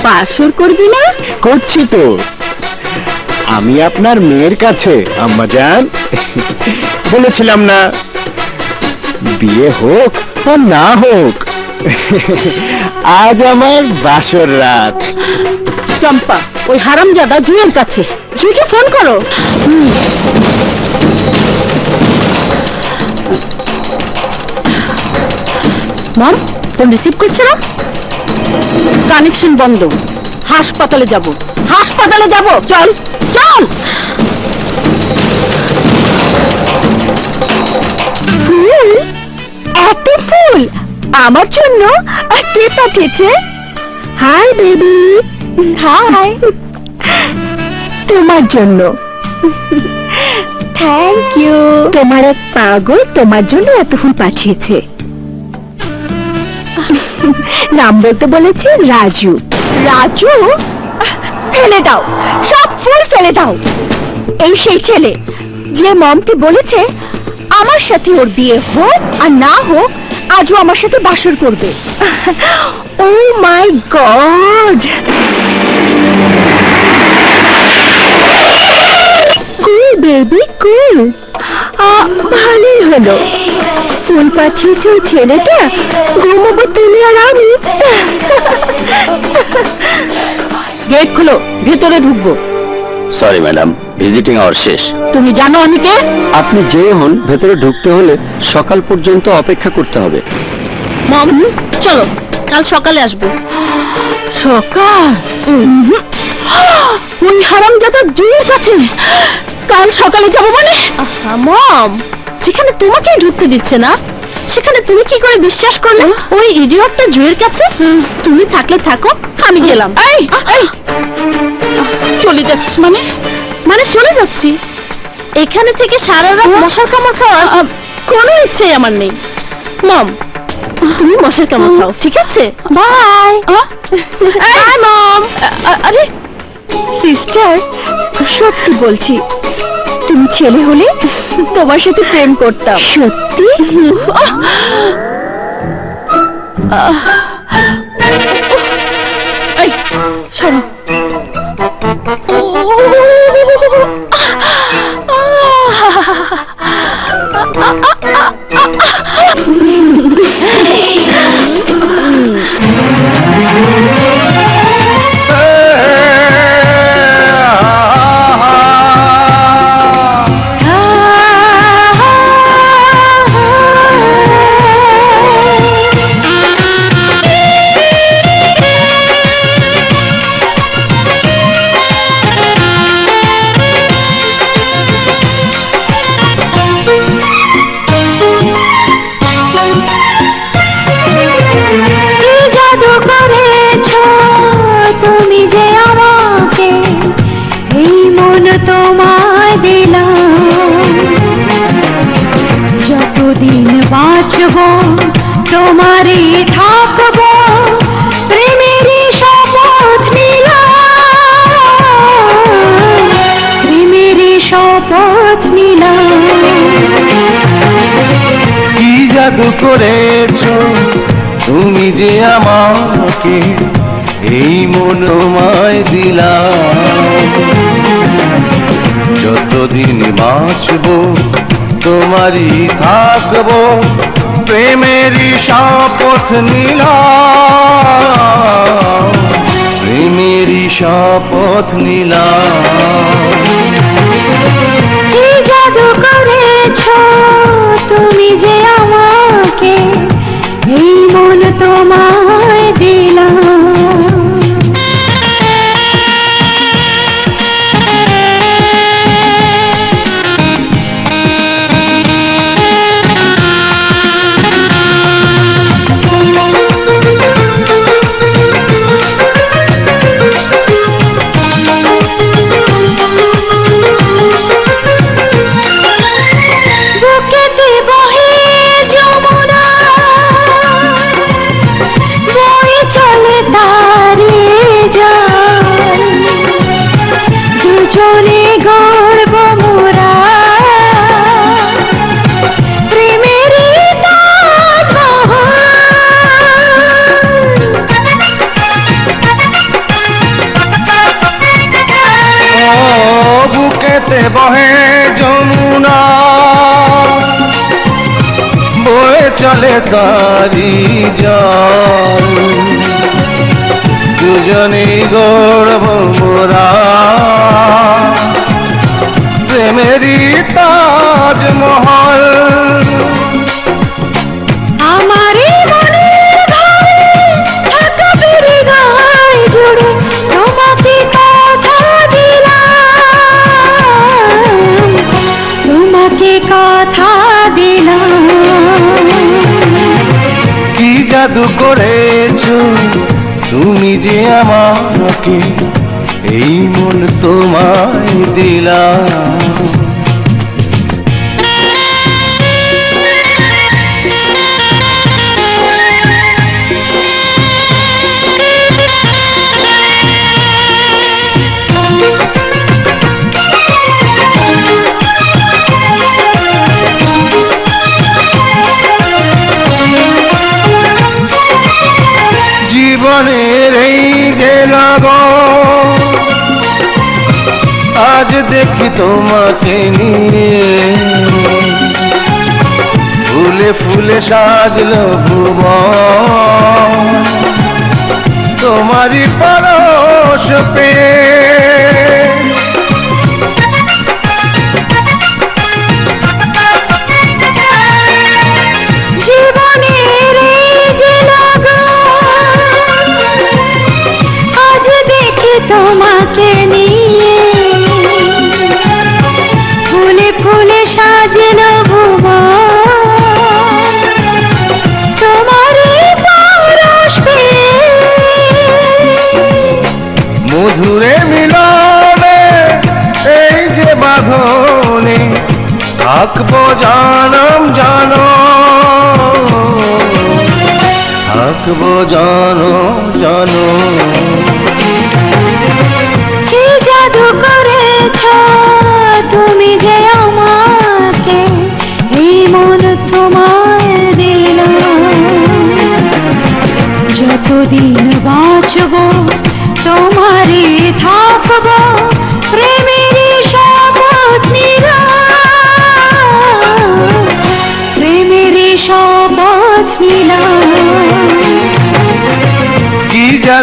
বাসর করবি না? করছি তো, আমি আপনার মেয়ের কাছে আম্মা জান বলেছিলাম না, বিয়ে হোক আর না হোক, আজ আমার বাসর রাত। চম্পা, ওই হারামজাদা জুইয়ের কাছে। জুইকে ফোন করো। মম, ফোন রিসিভ করছে না, কানেকশন বন্ধ। হাসপাতালে যাব, হাসপাতালে যাব, চল চল। ফুল? এত ফুল আমার জন্য? কে পাঠিয়েছে? Hi baby. হাই, তোমার জন্য। Thank you. তোমার এক পাগল তোমার জন্য এত ফুল পাঠিয়েছে। নাম বলতে বলেছে রাজু। রাজু? ফেলে দাও, সব ফুল ফেলে দাও। এই সেই ছেলে যে মমকে বলেছে আমার সাথে ওর বিয়ে হোক আর না হোক আজও আমার সাথে বাসর করবে। ও মাই গড! কুল বেবি কুল। ভালোই হলো, ফুল পাঠিয়েছে ওই ছেলেটা, ঘুমাবো তুমি আর আমি। গেট খুলো, ভেতরে ঢুকবো। সরি ম্যাডাম, ভিজিটিং আওয়ার শেষ। তুমি জানো আমি কে? আপনি যে হন, ভেতরে ঢুকতে হলে সকাল পর্যন্ত অপেক্ষা করতে হবে। মম, চলো কাল সকালে আসবো। সকাল? ওই হারামজাদা জুইয়ের কাছে কাল সকালে যাব মানে? মম, যেখানে তোমাকে ঢুকতে দিচ্ছে না সেখানে তুমি কি করে বিশ্বাস করলে ওই ইডিয়টটা জুইয়ের কাছে? তুমি থাকলে থাকো, আমি গেলাম। এই এই, চলে যাচ্ছিস মানে? মানে চলে যাচ্ছি। এখানে থেকে সারা রাত মশার কামড় খাওয়ার কোনো ইচ্ছেই আমার নেই। মম, তুমি মশার কামড় খাও, ঠিক আছে? বাই। বাই মম। আরে সিস্টার, সত্যি বলছি, তুমি ছেলে হলে তোমার সাথে প্রেম করতাম। সত্যি? এই শোনো, তোমায় দিলাম, যতদিন বাঁচব তোমারই থাকব, প্রেমেরই শপথ নিলাম, প্রেমেরই শপথ নিলাম। কি জাদু করেছো তুমি যে আমাকে এই মনোময় দিলাম, যতদিন বাঁচব তোমারই থাকব, প্রেমেরই শপথ নিলাম, প্রেমেরই শপথ নিলাম। কি জাদু করেছো তুমি যে আমাকে এই মন তোমায় দিলাম। বহে যমুনা, বয়ে চলে তারি জল, দুজনে গড়ব মোরা প্রেমেরই তাজমহল। আমারই মনের ঘরে ঢাকা বেড়ে গায়ে জুড়ে তোমাকে কথা দিলাম, তোমাকে কথা দিলাম। কি জাদু করেছো তুমি যে আমাকে এই মন তোমায় দিলাম। জীবনের এই যে লগন, আজ দেখি তোমাকে নিয়ে, ফুলে ফুলে সাজলো ভুবন তোমারই পরশ পেয়ে। জীবনের এই যে লগন, আজ দেখি তোমাকে নিয়ে, ফুলে ফুলে সাজলো ভুবন তোমারই পরশ পেয়ে। মধুরে মিলনে এই যে বাঁধনে থাকবো জানম জানো, থাকবো জানো জানো। কি জাদু করেছো তুমি যে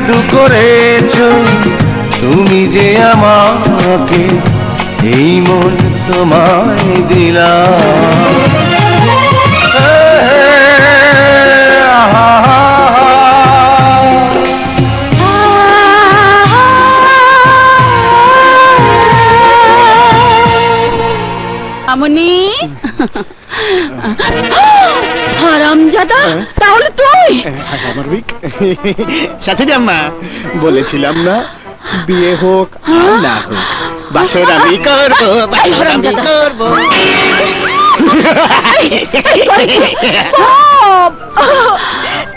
জাদু করেছো তুমি যে আমাকে, এই মন তোমায় দিলাম। আমনি হারামজাদা, তাহলে তুই আমার উইক শাশুড়ি আম্মা, বলেছিলাম না বিয়ে হোক আর না হোক বাসর আমি করবো, বাসর আমি করবো।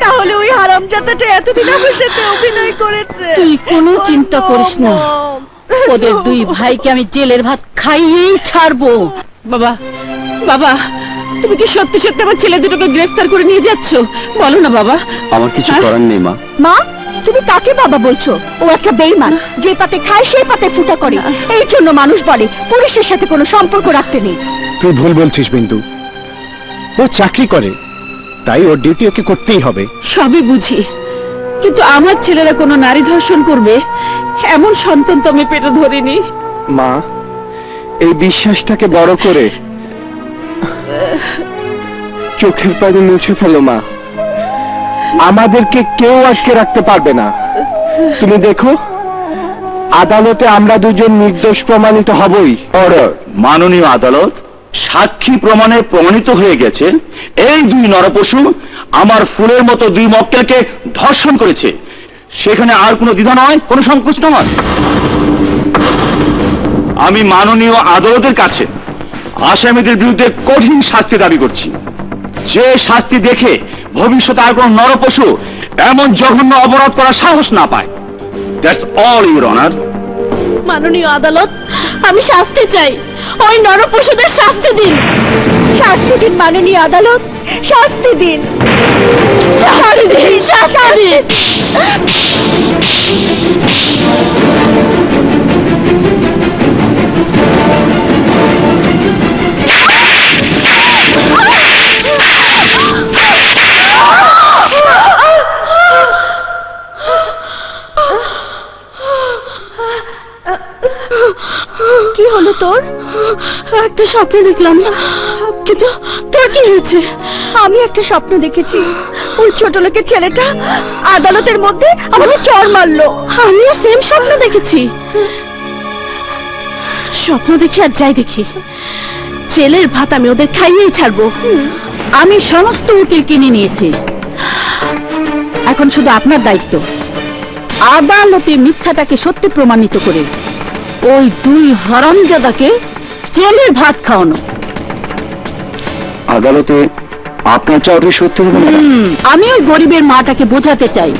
তাহলে ওই হারামজাদাটা এতদিন আমার সাথে অভিনয় করেছে। তুই কোনো চিন্তা করিস না, ওদের দুই ভাইকে আমি জেলের ভাত খাইয়েই ছাড়বো। বাবা, বাবা, তুমি কি সত্যি সত্যি আমার ছেলে দুটোকে গ্রেফতার করে নিয়ে যাচ্ছ? বলো না বাবা। আমার কিছু করার নেই মা। মা, তুমি কাকে বাবা বলছো? ও একটা বেঈমান, যে পাতে খায় সেই পাতে ফুটা করে। এই জন্য মানুষ বলে পুলিশের সাথে কোনো সম্পর্ক রাখতে নেই। তুই ভুল বলছিস বিন্দু, ও চাকরি করে, তাই ওর ডিউটি ওকে করতেই হবে। সবই বুঝি, কিন্তু আমার ছেলেরা কোনো নারী ধর্ষণ করবে এমন সন্তান তো আমি পেটে ধরিনি। মা, এই বিশ্বাসটাকে বড় করে চোখের পানি মুছে ফেলো মা। আমাদেরকে কেউ আটকে রাখতে পারবে না। তুমি দেখো, আদালতে আমরা দুজন নির্দোষ প্রমাণিত হবই। অর্ডার। মাননীয় আদালত, সাক্ষী প্রমাণে প্রমাণিত হয়ে গেছে এই দুই নরপশু আমার ফুলের মতো দুই মক্কেলকে ধর্ষণ করেছে। সেখানে আর কোনো দ্বিধা নয়, কোনো সংকোচ নয়। আমি মাননীয় আদালতের কাছে আসামিদের বিরুদ্ধে কঠিন শাস্তি দাবি করছি, যে শাস্তি দেখে ভবিষ্যতে আর কোনো নরপশু এমন জঘন্য অপরাধ করার সাহস না পায়। That's all your honour. মাননীয় আদালত, আমি শাস্তি চাই। ওই নরপশুদের শাস্তি দিন। শাস্তি দিন মাননীয় আদালত, শাস্তি দিন, শাস্তি দিন, শাস্তি দিন। কি হলো তোর? একটা স্বপ্ন দেখলাম, কিন্তু তোর কি হয়েছে? আমি একটা স্বপ্ন দেখেছি, ওই ছোট লোকের ছেলেটা আদালতের মধ্যে আমাকে চড় মারলো। আমিও সেম স্বপ্ন দেখেছি। স্বপ্ন দেখি আর যাই দেখি, জেলের ভাত আমি ওদের খাইয়েই ছাড়বো। আমি সমস্ত উকিল কিনে নিয়েছি, এখন শুধু আপনার দায়িত্ব আদালতে মিথ্যাটাকে সত্যি প্রমাণিত করে ওই দুই হারামজাদাকে জেলের ভাত খাওয়ানো। আদালতে আপনার চাওয়াটা সত্যি হবে না? আমি ওই গরিবের মাটাকে বোঝাতে চাই,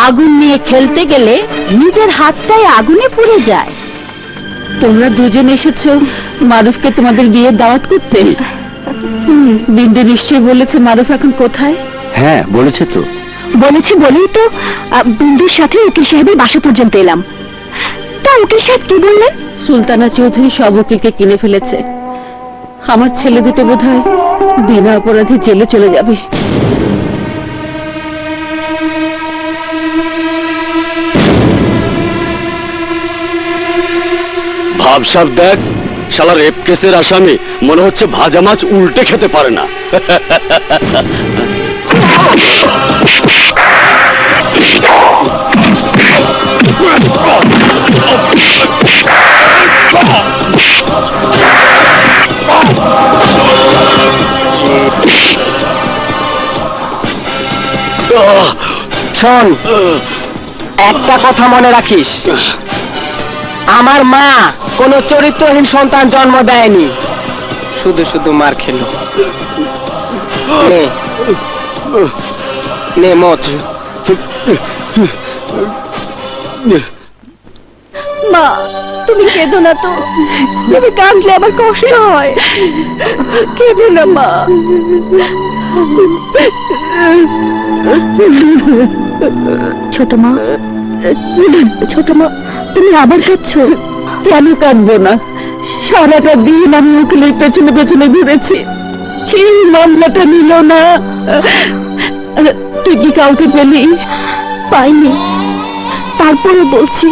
আগুন নিয়ে খেলতে গেলে নিজের হাতটাই আগুনে পুড়ে যায়। তোমরা দুজন এসেছো মারুফকে তোমাদের বিয়ের দাওয়াত করতে। বিন্দু নিশ্চয় বলেছে মারুফ এখন কোথায়? হ্যাঁ, বলেছে তো। বলেছি বলেই তো বিন্দুর সাথে উকিল সাহেবের বাসা পর্যন্ত এলাম। তা উকিল সাহেব কি বললেন? সুলতানা চৌধুরী সব উকিলকে কিনে ফেলেছে। আমার ছেলে দুটো বোধহয় বিনা অপরাধে জেলে চলে যাবে। ভাবসাব দেখ, শালা রেপ কেসের আসামি মনে হচ্ছে ভাজা মাছ উল্টে খেতে পারে না। শোন, একটা কথা মনে রাখিস, আমার মা কোনো চরিত্রহীন সন্তান জন্ম দেয়নি, শুধু শুধু মার খেলো। নে নে মোচ। মা, তুমি কেঁদো না তো, তুমি কাঁদলে আমার কষ্ট হয়। কেঁদো না মা। ছোট মা, ছোট মা, তুমি আবার কাঁদছো? কেন কাঁদবো না? সারাটা দিন আমি উকিলের পেছনে পেছনে ঘুরেছি, সেই মামলাটা নিল না। তুই কি কাউকে পেলি? পাইনি, তারপরে বলছি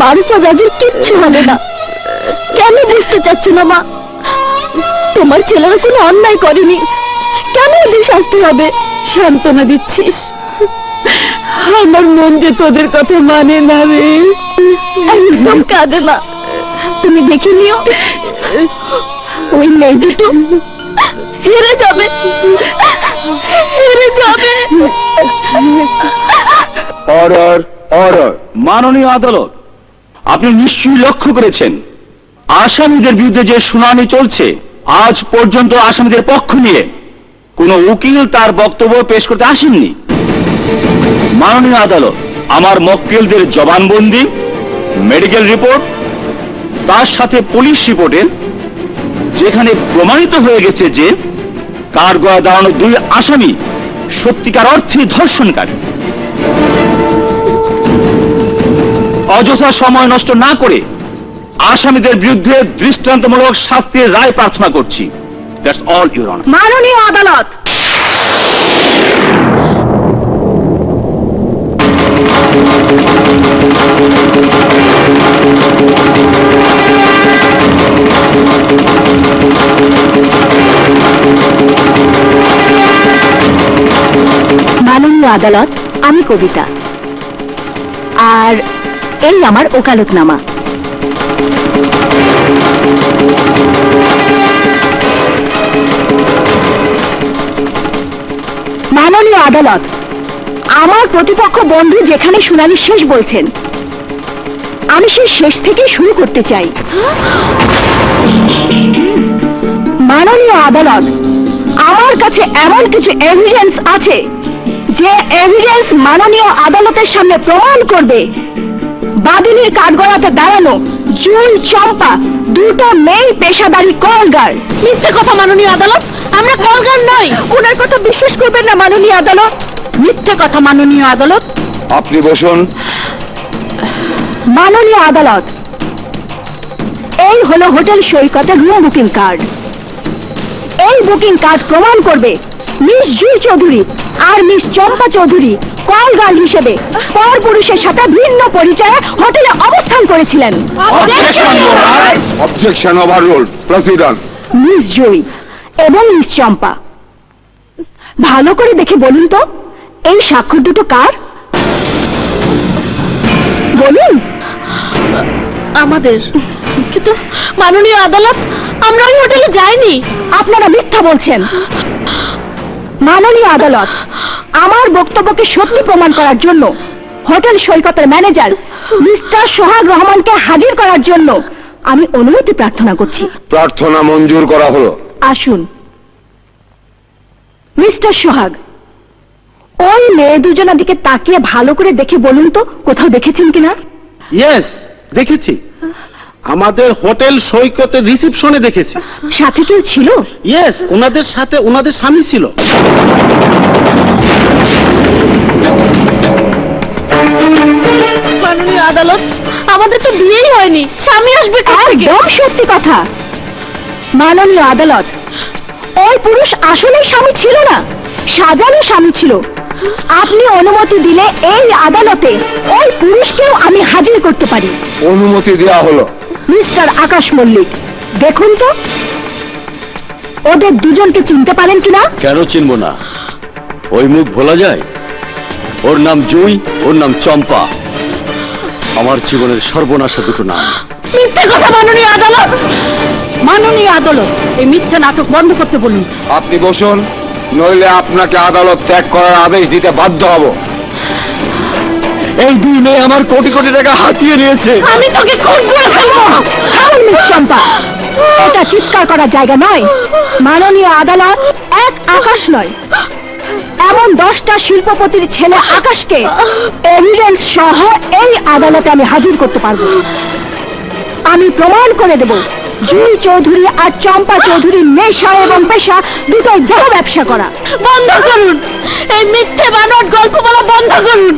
মারুফা রাজুর কিচ্ছু হবে না। কেন বুঝতে চাচ্ছ না মা? তোমার ছেলেরা কোনো অন্যায় করেনি, কেন ওদের শাস্তি হবে? সান্ত্বনা দিচ্ছিস? আমার মন যে তোদের কথা মানে না রে। একদম কাঁদে না, তুমি দেখে নিও ওই মেয়ে দুটো হেরে যাবে, হেরে যাবে। Order, order. মাননীয় আদালত, আপনি নিশ্চয়ই লক্ষ্য করেছেন আসামিদের বিরুদ্ধে যে শুনানি চলছে, আজ পর্যন্ত আসামিদের পক্ষ নিয়ে কোনো উকিল তার বক্তব্য পেশ করতে আসেননি। মাননীয় আদালত, আমার মক্কেলদের জবানবন্দি, মেডিকেল রিপোর্ট, তার সাথে পুলিশ রিপোর্টে যেখানে প্রমাণিত হয়ে গেছে যে কাঠগড়ায় দাঁড়ানো দুই আসামি সত্যিকার অর্থে ধর্ষণকারী। অযথা সময় নষ্ট না করে আসামিদের বিরুদ্ধে দৃষ্টান্তমূলক শাস্তির রায় প্রার্থনা করছি। That's all your honour. মাননীয় আদালত, মাননীয় আদালত, আমি কবিতা, আর এই আমার ওকালতনামা। মাননীয় আদালত, আমার প্রতিপক্ষ বন্ধু যেখানে শুনানি শেষ বলছেন, আমি সেই শেষ থেকে শুরু করতে চাই। মাননীয় আদালত, আমার কাছে এমন কিছু এভিডেন্স আছে যে এভিডেন্স মাননীয় আদালতের সামনে প্রমাণ করবে বাদিনীর কাঠগড়াতে দাঁড়ানো জুল, চম্পা দুটো মেয়ে পেশাদারী কলগার। মিথ্যে কথা মাননীয় আদালত, আমরা কলগার নই। ওনার কথা বিশ্বাস করবেন না মাননীয় আদালত। মিথ্যে কথা মাননীয় আদালত। আপনি বসুন। মাননীয় আদালত, এই হলো হোটেল সৈকতের রুম বুকিং কার্ড। এই বুকিং কার্ড প্রমাণ করবে মিস জুই চৌধুরী আর Miss Champa Chowdhury call girl হিসেবে পর পুরুষের সাথে ভিন্ন পরিচয়ে হোটেলে অবস্থান করেছিলেন। Objection overruled. Proceed on. Miss Jui এবং মিস চম্পা, ভালো করে দেখে বলুন তো এই স্বাক্ষর দুটো কার? বলুন। আমাদের। কিন্তু মাননীয় আদালত, আমরা ওই হোটেলে যাইনি। আপনারা মিথ্যা বলছেন। মাননীয় আদালত, আমার বক্তব্যকে সত্যি প্রমাণ করার জন্য হোটেল সৈকতের ম্যানেজার মিস্টার সোহাগ রহমানকে হাজির করার জন্য আমি অনুমতি প্রার্থনা করছি। প্রার্থনা মঞ্জুর করা হলো। আসুন। মিস্টার সোহাগ, ওই মেয়ে দুজনের দিকে তাকিয়ে ভালো করে দেখে বলুন তো কোথাও দেখেছেন কিনা? ইয়েস, দেখেছি। আমাদের হোটেল সৈকতের রিসেপশনে দেখেছি। সাথে কেউ ছিল? ইয়েস, ওনাদের সাথে ওনাদের স্বামী ছিল। মাননীয় আদালত, আমাদের তো বিয়েই হয়নি, স্বামী আসবে কোথা থেকে? একদম সত্যি কথা। মাননীয় আদালত, ওই পুরুষ আসলেই স্বামী ছিল না, সাজানো স্বামী ছিল। আপনি অনুমতি দিলে এই আদালতে ওই পুরুষকেও আমি হাজির করতে পারি। অনুমতি দেওয়া হলো। মিস্টার আকাশ মল্লিক, দেখুন তো ওদের দুজনকে চিনতে পারেন কিনা? কেন চিনব না? ওই মুখ ভোলা যায়? ওর নাম জুই, ওর নাম চম্পা। আমার জীবনের সর্বনাশা দুটো নাম। মিথ্যে কথা মাননীয় আদালত। মাননীয় আদালত, এই মিথ্যে নাটক বন্ধ করতে বলুন। আপনি বসুন, নইলে আপনাকে আদালত ত্যাগ করার আদেশ দিতে বাধ্য হব। এই দুই মেয়ে আমার কোটি কোটি টাকা হাতিয়ে নিয়েছে। আমি তোকে খুন করে ফেলবো। মিস চম্পা, এটা চিৎকার করার জায়গা নয়। মাননীয় আদালত, এক আকাশ নয়, এমন 10টা শিল্পপতির ছেলে আকাশকে এভিডেন্স সহ এই আদালতে আমি হাজির করতে পারবো। আমি প্রমাণ করে দেব জুই চৌধুরী আর চম্পা চৌধুরীর নেশা এবং পেশা দুটোই বড় ব্যবসা করা। বন্ধ করুন, এই মিথ্যে বানোয়াট গল্প বলা বন্ধ করুন।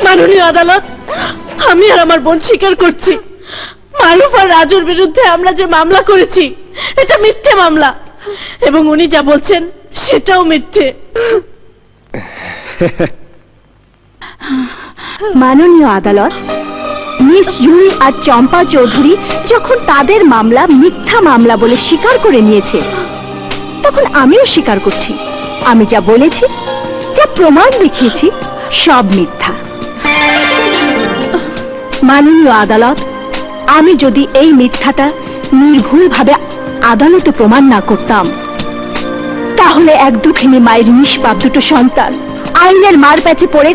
মাননীয় আদালত, আমি আর আমার বোন স্বীকার করছি, মারুফ আর রাজুর বিরুদ্ধে আমরা যে মামলা করেছি এটা মিথ্যে মামলা, এবং উনি যা বলছেন সেটাও মিথ্যে। মাননীয় আদালত, মিস জুই আর চম্পা চৌধুরী যখন তাদের মামলা মিথ্যা মামলা বলে স্বীকার করে নিয়েছে, তখন আমিও স্বীকার করছি আমি যা বলেছি, যা প্রমাণ দেখিয়েছি, সব মিথ্যা। মাননীয় আদালত, আমি যদি এই মিথ্যাটা নির্ভুলভাবে আদালতে প্রমাণ না করতাম, তাহলে এক দুঃখিনী মায়ের নিষ্পাপ দুটো সন্তান আইনের মার প্যাচে পড়ে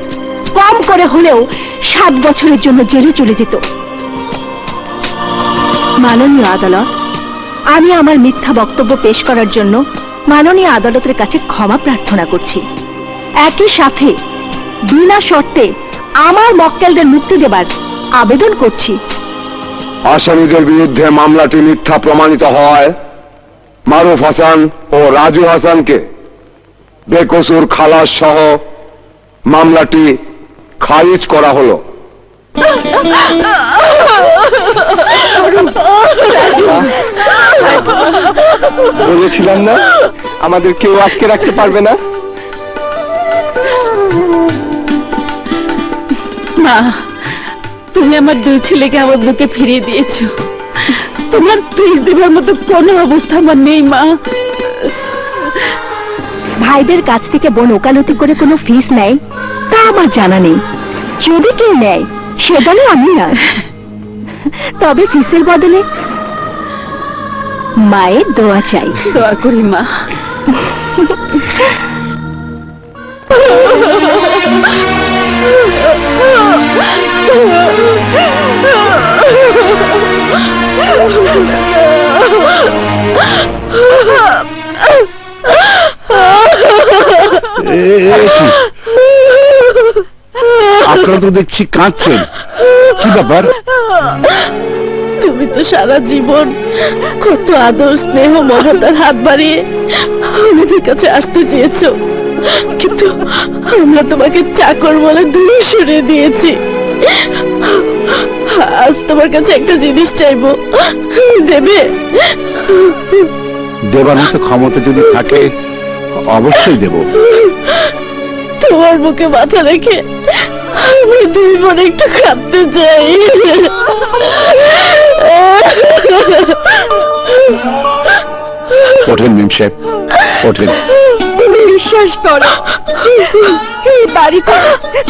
কম করে হলেও 7 বছরের জন্য জেলে চলে যেত। মাননীয় আদালত, আমি আমার মিথ্যা বক্তব্য পেশ করার জন্য মাননীয় আদালতের কাছে ক্ষমা প্রার্থনা করছি। একই সাথে বিনা শর্তে আমার মক্কেলদের মুক্তি দেবার আবেদন করছি। আসামিদের বিরুদ্ধে মামলাটি মিথ্যা প্রমাণিত হয় মারুফ হাসান ও রাজু হাসানকে বেকসুর খালাস সহ মামলাটি খারিজ করা হলো। বলেছিলাম না আমাদের কেউ আটকে রাখতে পারবে না। মা, তুমি আমার দুই ছেলেকে আমার বুকে ফিরিয়ে দিয়েছো। তোমার ফিস দেবার মতো কোনো অবস্থা আমার নেই মা। ভাইদের কাছ থেকে বোন ওকালতি করে কোনো ফিস নেয় তা আমার জানা নেই। যদি কেউ নেয় সে দলে আমি না। তবে ফিসের বদলে মায়ের দোয়া চাই। দোয়া করি মা। আপনারা তো দেখছি কাঁদছেন, কি ব্যাপার? তুমি তো সারা জীবন কত আদর স্নেহ মমতার হাত বাড়িয়ে আমাদের কাছে আসতে চেয়েছো, কিন্তু আমরা তোমাকে চাকর বলে দূরে সরিয়ে দিয়েছি। আজ তোমার কাছে একটা জিনিস চাইবো, দেবে? দেবার মতো ক্ষমতা যদি থাকে অবশ্যই দেব। তোমার বুকে মাথা রেখে আমি দুই বোন একটু কাঁদতে চাই। ওঠেন মিম সাহেব, ওঠেন। তুমি বিশ্বাস করো, এই বাড়িতে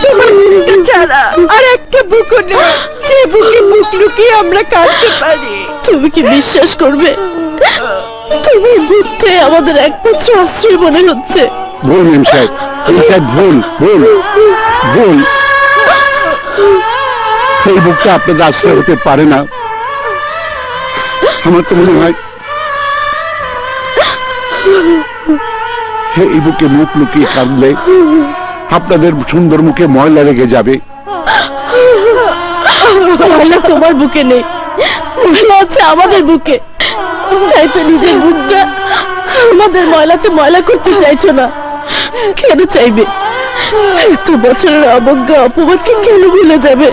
তোমার মুখটা ছাড়া আর একটা বুকও নেই যে বুকে মুখ লুকিয়ে আমরা কাঁদতে পারি। তুমি কি বিশ্বাস করবে, তুমি বুকটাই আমাদের একমাত্র আশ্রয় মনে হচ্ছে। ভুল মিম সাহেব, মিম সাহেব ভুল ভুল ভুল। এই বুকটা আপনাদের আশ্রয় হতে পারে না। আমার তো মনে হয় এই বুকে মুখ লুকিয়ে কাঁদলে আপনাদের সুন্দর মুখে ময়লা লেগে যাবে। ময়লা তোমার বুকে নেই, ময়লা আছে আমাদের বুকে। তাই তো নিজের বুকটা আমাদের ময়লাতে ময়লা করতে চাইছো না। কেন চাইবে? এত বছরের অবজ্ঞা অপমানকে কেন ভুলে যাবে?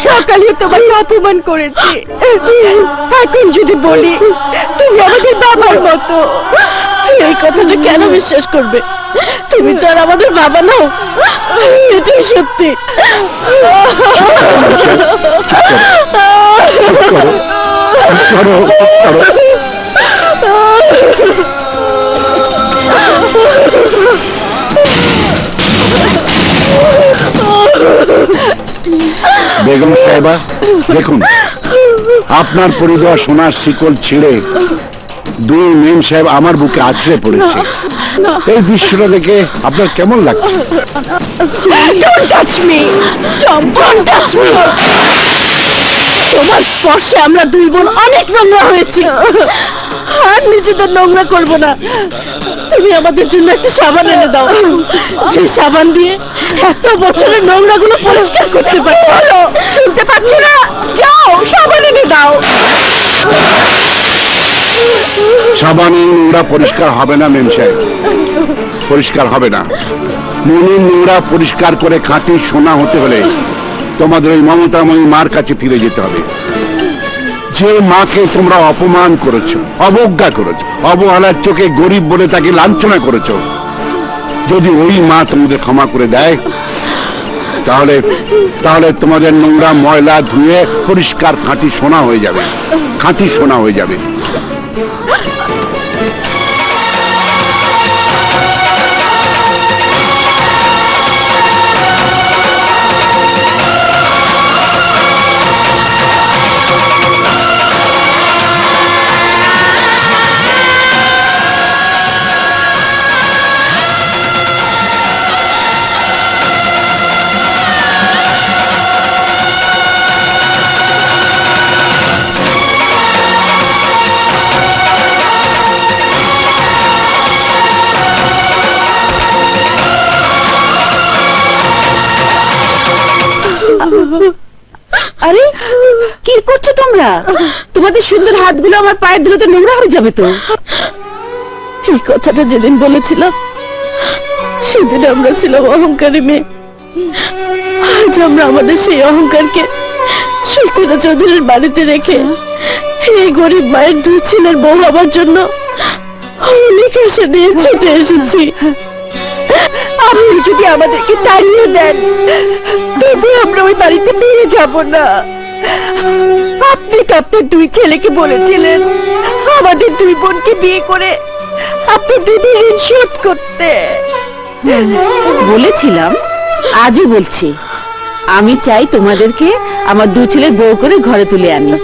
সকালে তোমাকে অপমান করেছি, এখন যদি বলি তুমি আমাদের বাবার মতো, এই কথাটা কেন বিশ্বাস করবে? তুমি তো আর আমাদের বাবা নাও, এটাই সত্যি। বেগম সাহেবা দেখুন, আপনার পরে দেওয়া সোনার শিকল ছিঁড়ে দুই মেম সাহেব আমার বুকে আছড়ে পড়েছে। এই দৃশ্যটা দেখে আপনার কেমন লাগছে? Don't touch me! Don't touch me! তোমার স্পর্শে আমরা দুই বোন অনেক নোংরা হয়েছি, আর নিজেদের নোংরা করব না। তুমি আমাদের জন্য একটা সাবান এনে দাও, যে সাবান দিয়ে এত বছরের নোংরা গুলো পরিষ্কার করতে পারি। শুনতে পাচ্ছ না? যাও সাবান এনে দাও। সাবানে নোংরা পরিষ্কার হবে না মেম সাহেব, পরিষ্কার হবে না। মনের নোংরা পরিষ্কার করে খাঁটি সোনা হতে হলে তোমাদের ওই মমতাময়ী মার কাছে ফিরে যেতে হবে, যে মাকে তোমরা অপমান করেছো, অবজ্ঞা করেছো, অবহেলার চোখে গরিব বলে তাকে লাঞ্ছনা করেছো। যদি ওই মা তোমাদের ক্ষমা করে দেয়, তাহলে তাহলে তোমাদের নোংরা ময়লা ধুয়ে পরিষ্কার খাঁটি সোনা হয়ে যাবে, খাঁটি সোনা হয়ে যাবে। আরে কি করছো তোমরা? তোমাদের সুন্দর হাতগুলো আমার পায়ের ধুলো তো নোংরা হয়ে যাবে তো। এই কথাটা যেদিন বলেছিলাম সেদিন আমরা ছিলাম অহংকারী মেয়ে। আজ আমরা আমাদের সেই অহংকারকে সুলতানা চৌধুরীর বাড়িতে রেখে এই গরিব মায়ের দুই ছেলের বউ হবার জন্য অনেক এসে নিয়ে ছুটে এসেছি। আপনি যদি আমাদেরকে তাড়িয়ে দেন তবু আমরা ওই বাড়িতে ফিরে যাব না। আপনি তো আপনার দুই ছেলেকে বলেছিলেন আমাদের দুই বোনকে বিয়ে করে আপনি দিদির ঋণ শোধ করতে। বলেছিলাম, আজও বলছি, আমি চাই তোমাদেরকে আমার দু ছেলের বউ করে ঘরে তুলে আনি,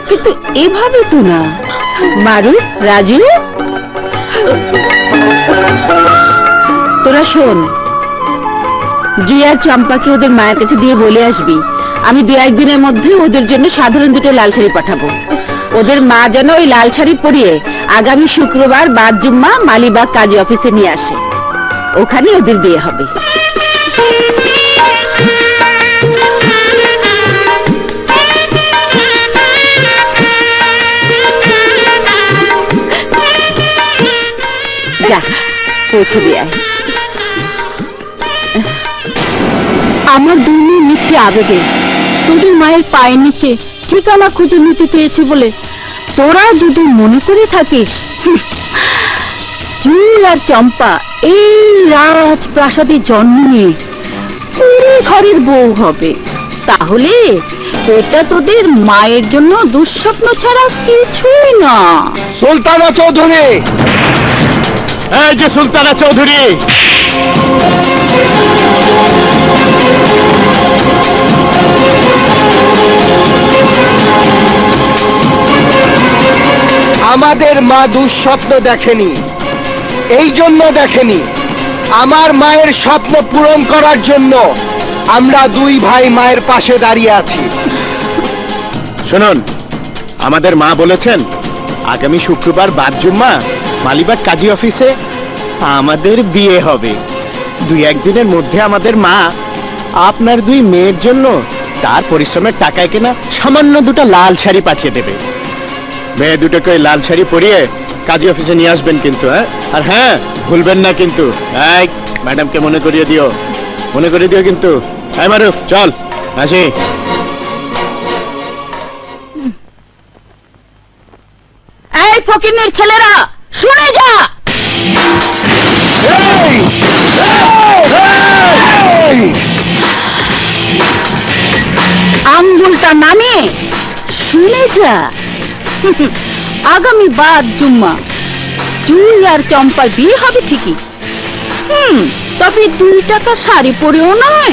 কিন্তু এভাবে তো না। মারু, রাজু, তোরা শোন, জুয়া চম্পাকে ওদের মায়ের কাছে দিয়ে বলে আসবি আমি 2-1 দিনের মধ্যে ওদের জন্য সাধারণ দুটো লাল শাড়ি পাঠাবো। ওদের মা যেন ওই লাল শাড়ি পরিয়ে আগামী শুক্রবার বাদ জুম্মা মালিবাগ কাজী অফিসে নিয়ে আসে, ওখানে ওদের বিয়ে হবে। যা পৌঁছে দিয়ে আয়। আমার দুই মেয়ে মিথ্যে আবেগে তোদের মায়ের পায়ের নিচে ঠিকানা খুঁজে নিতে চেয়েছে বলে তোরা যদি মনে করে থাকিস জুই আর চম্পা এই রাজপ্রাসাদে জন্ম নিয়ে পুরো ঘরের বউ হবে, তাহলে এটা তোদের মায়ের জন্য দুঃস্বপ্ন ছাড়া কিছুই না। সুলতানা চৌধুরী, এই যে সুলতানা চৌধুরী, আমাদের মা দুঃস্বপ্ন দেখেনি, এই জন্য দেখেনি, আমার মায়ের স্বপ্ন পূরণ করার জন্য আমরা দুই ভাই মায়ের পাশে দাঁড়িয়ে আছি। শুনুন, আমাদের মা বলেছেন আগামী শুক্রবার বাদ জুম্মা মালিবাগ কাজী অফিসে আমাদের বিয়ে হবে। 2-1 দিনের মধ্যে আমাদের মা আপনার দুই মেয়ের জন্য তার পরিশ্রমের টাকায় কেনা সামান্য দুটো লাল শাড়ি পাঠিয়ে দেবে। মেয়ে দুটোকে ওই লাল শাড়ি পরিয়ে কাজী অফিসে নিয়ে আসবেন কিন্তু, হ্যাঁ? আর হ্যাঁ, ভুলবেন না কিন্তু। এই ম্যাডামকে মনে করিয়ে দিও, মনে করিয়ে দিও কিন্তু। হ্যাঁ মারুফ, চল আসি। এই ফকিনের ছেলেরা শুনে যা, আঙ্গুলটা নামিয়ে শুনে যা। আগামী বাদ জুম্মা জুই আর চম্পার বিয়ে হবে ঠিকই, তবে 2 টাকার শাড়ি পরেও নয়,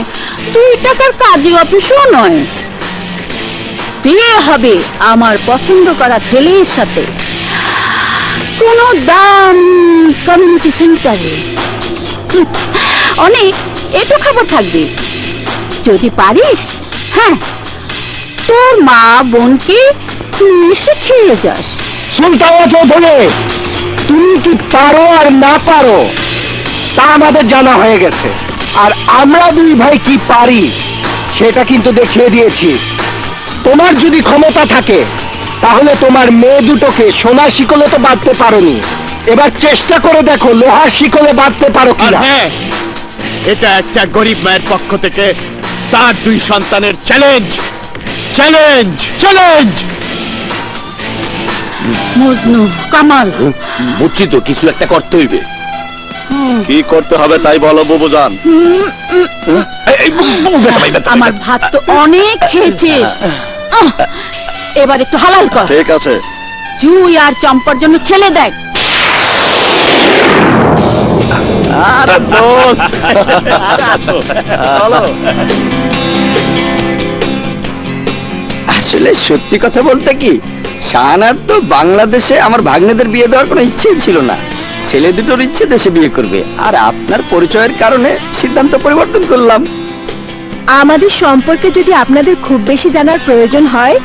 2 টাকার কাজী অফিসও নয়। বিয়ে হবে আমার পছন্দ করা ছেলের সাথে, কোন দাম কমিউনিটি সেন্টারে। অনেক একটু খাবার থাকবে, যদি পারিস। হ্যাঁ, তোর মা বোনকে তুই এসে খেয়ে যাস। সুলতানা চৌধুরী, তুমি কি পারো আর না পারো তা আমাদের জানা হয়ে গেছে, আর আমরা দুই ভাই কি পারি সেটা কিন্তু দেখিয়ে দিয়েছি। তোমার যদি ক্ষমতা থাকে তাহলে তোমার মেয়ে দুটোকে সোনার শিকলে তো বাঁধতে পারোনি, এবার চেষ্টা করে দেখো লোহার শিকলে বাঁধতে পারো কিনা। হ্যাঁ, এটা একটা গরিব মায়ের পক্ষ থেকে তার 2 সন্তানের challenge, challenge, challenge. Majnu, Kamal, বুঝছি তো, কিছু একটা করতে হইবে। কি করতে হবে তাই বলো বুবুজান। আমার ভাত তো অনেক খেয়েছিস, এবার একটু হালাল কর। ঠিক আছে। জুই আর চম্পার জন্য ছেলে দেখ। আরে দোস্ত, চলো। আসলে সত্যি কথা বলতে কি, শাহানার তো বাংলাদেশে আমার ভাগ্নেদের বিয়ে দেওয়ার কোনো ইচ্ছেই ছিল না। ছেলে দুটোর ইচ্ছে দেশে বিয়ে করবে, আর আপনার পরিচয়ের কারণে সিদ্ধান্ত পরিবর্তন করলাম। আমাদের সম্পর্কে যদি আপনাদের খুব বেশি জানার প্রয়োজন হয়,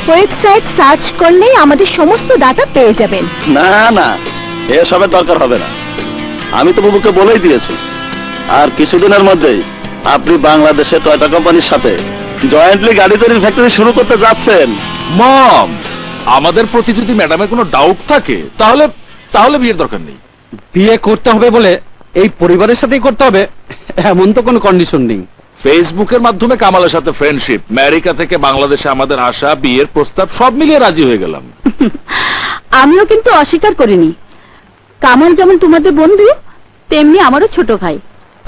ওয়েবসাইট সার্চ করলেই আমাদের সমস্ত ডাটা পেয়ে যাবেন। না না, এসবের দরকার হবে না। আমি তো বুবুকে বলেই দিয়েছি, আর কিছুদিনের মধ্যেই আপনি বাংলাদেশে টয়োটা কোম্পানির সাথে জয়েন্টলি গাড়ি তৈরির ফ্যাক্টরি শুরু করতে যাচ্ছেন। মম, আমাদের প্রতি যদি ম্যাডামের কোনো ডাউট থাকে তাহলে তাহলে বিয়ের দরকার নেই। বিয়ে করতে হবে বলে এই পরিবারের সাথেই করতে হবে এমন তো কোনো কন্ডিশন নেই। ফেসবুকের মাধ্যমে কামালের সাথে ফ্রেন্ডশিপ, আমেরিকা থেকে বাংলাদেশে আমাদের আসা, বিয়ের প্রস্তাব সব মিলিয়ে রাজি হয়ে গেলাম। আমিও কিন্তু অস্বীকার করিনি। কামাল যেমন তোমাদের বন্ধু, তেমনি আমারও ছোট ভাই।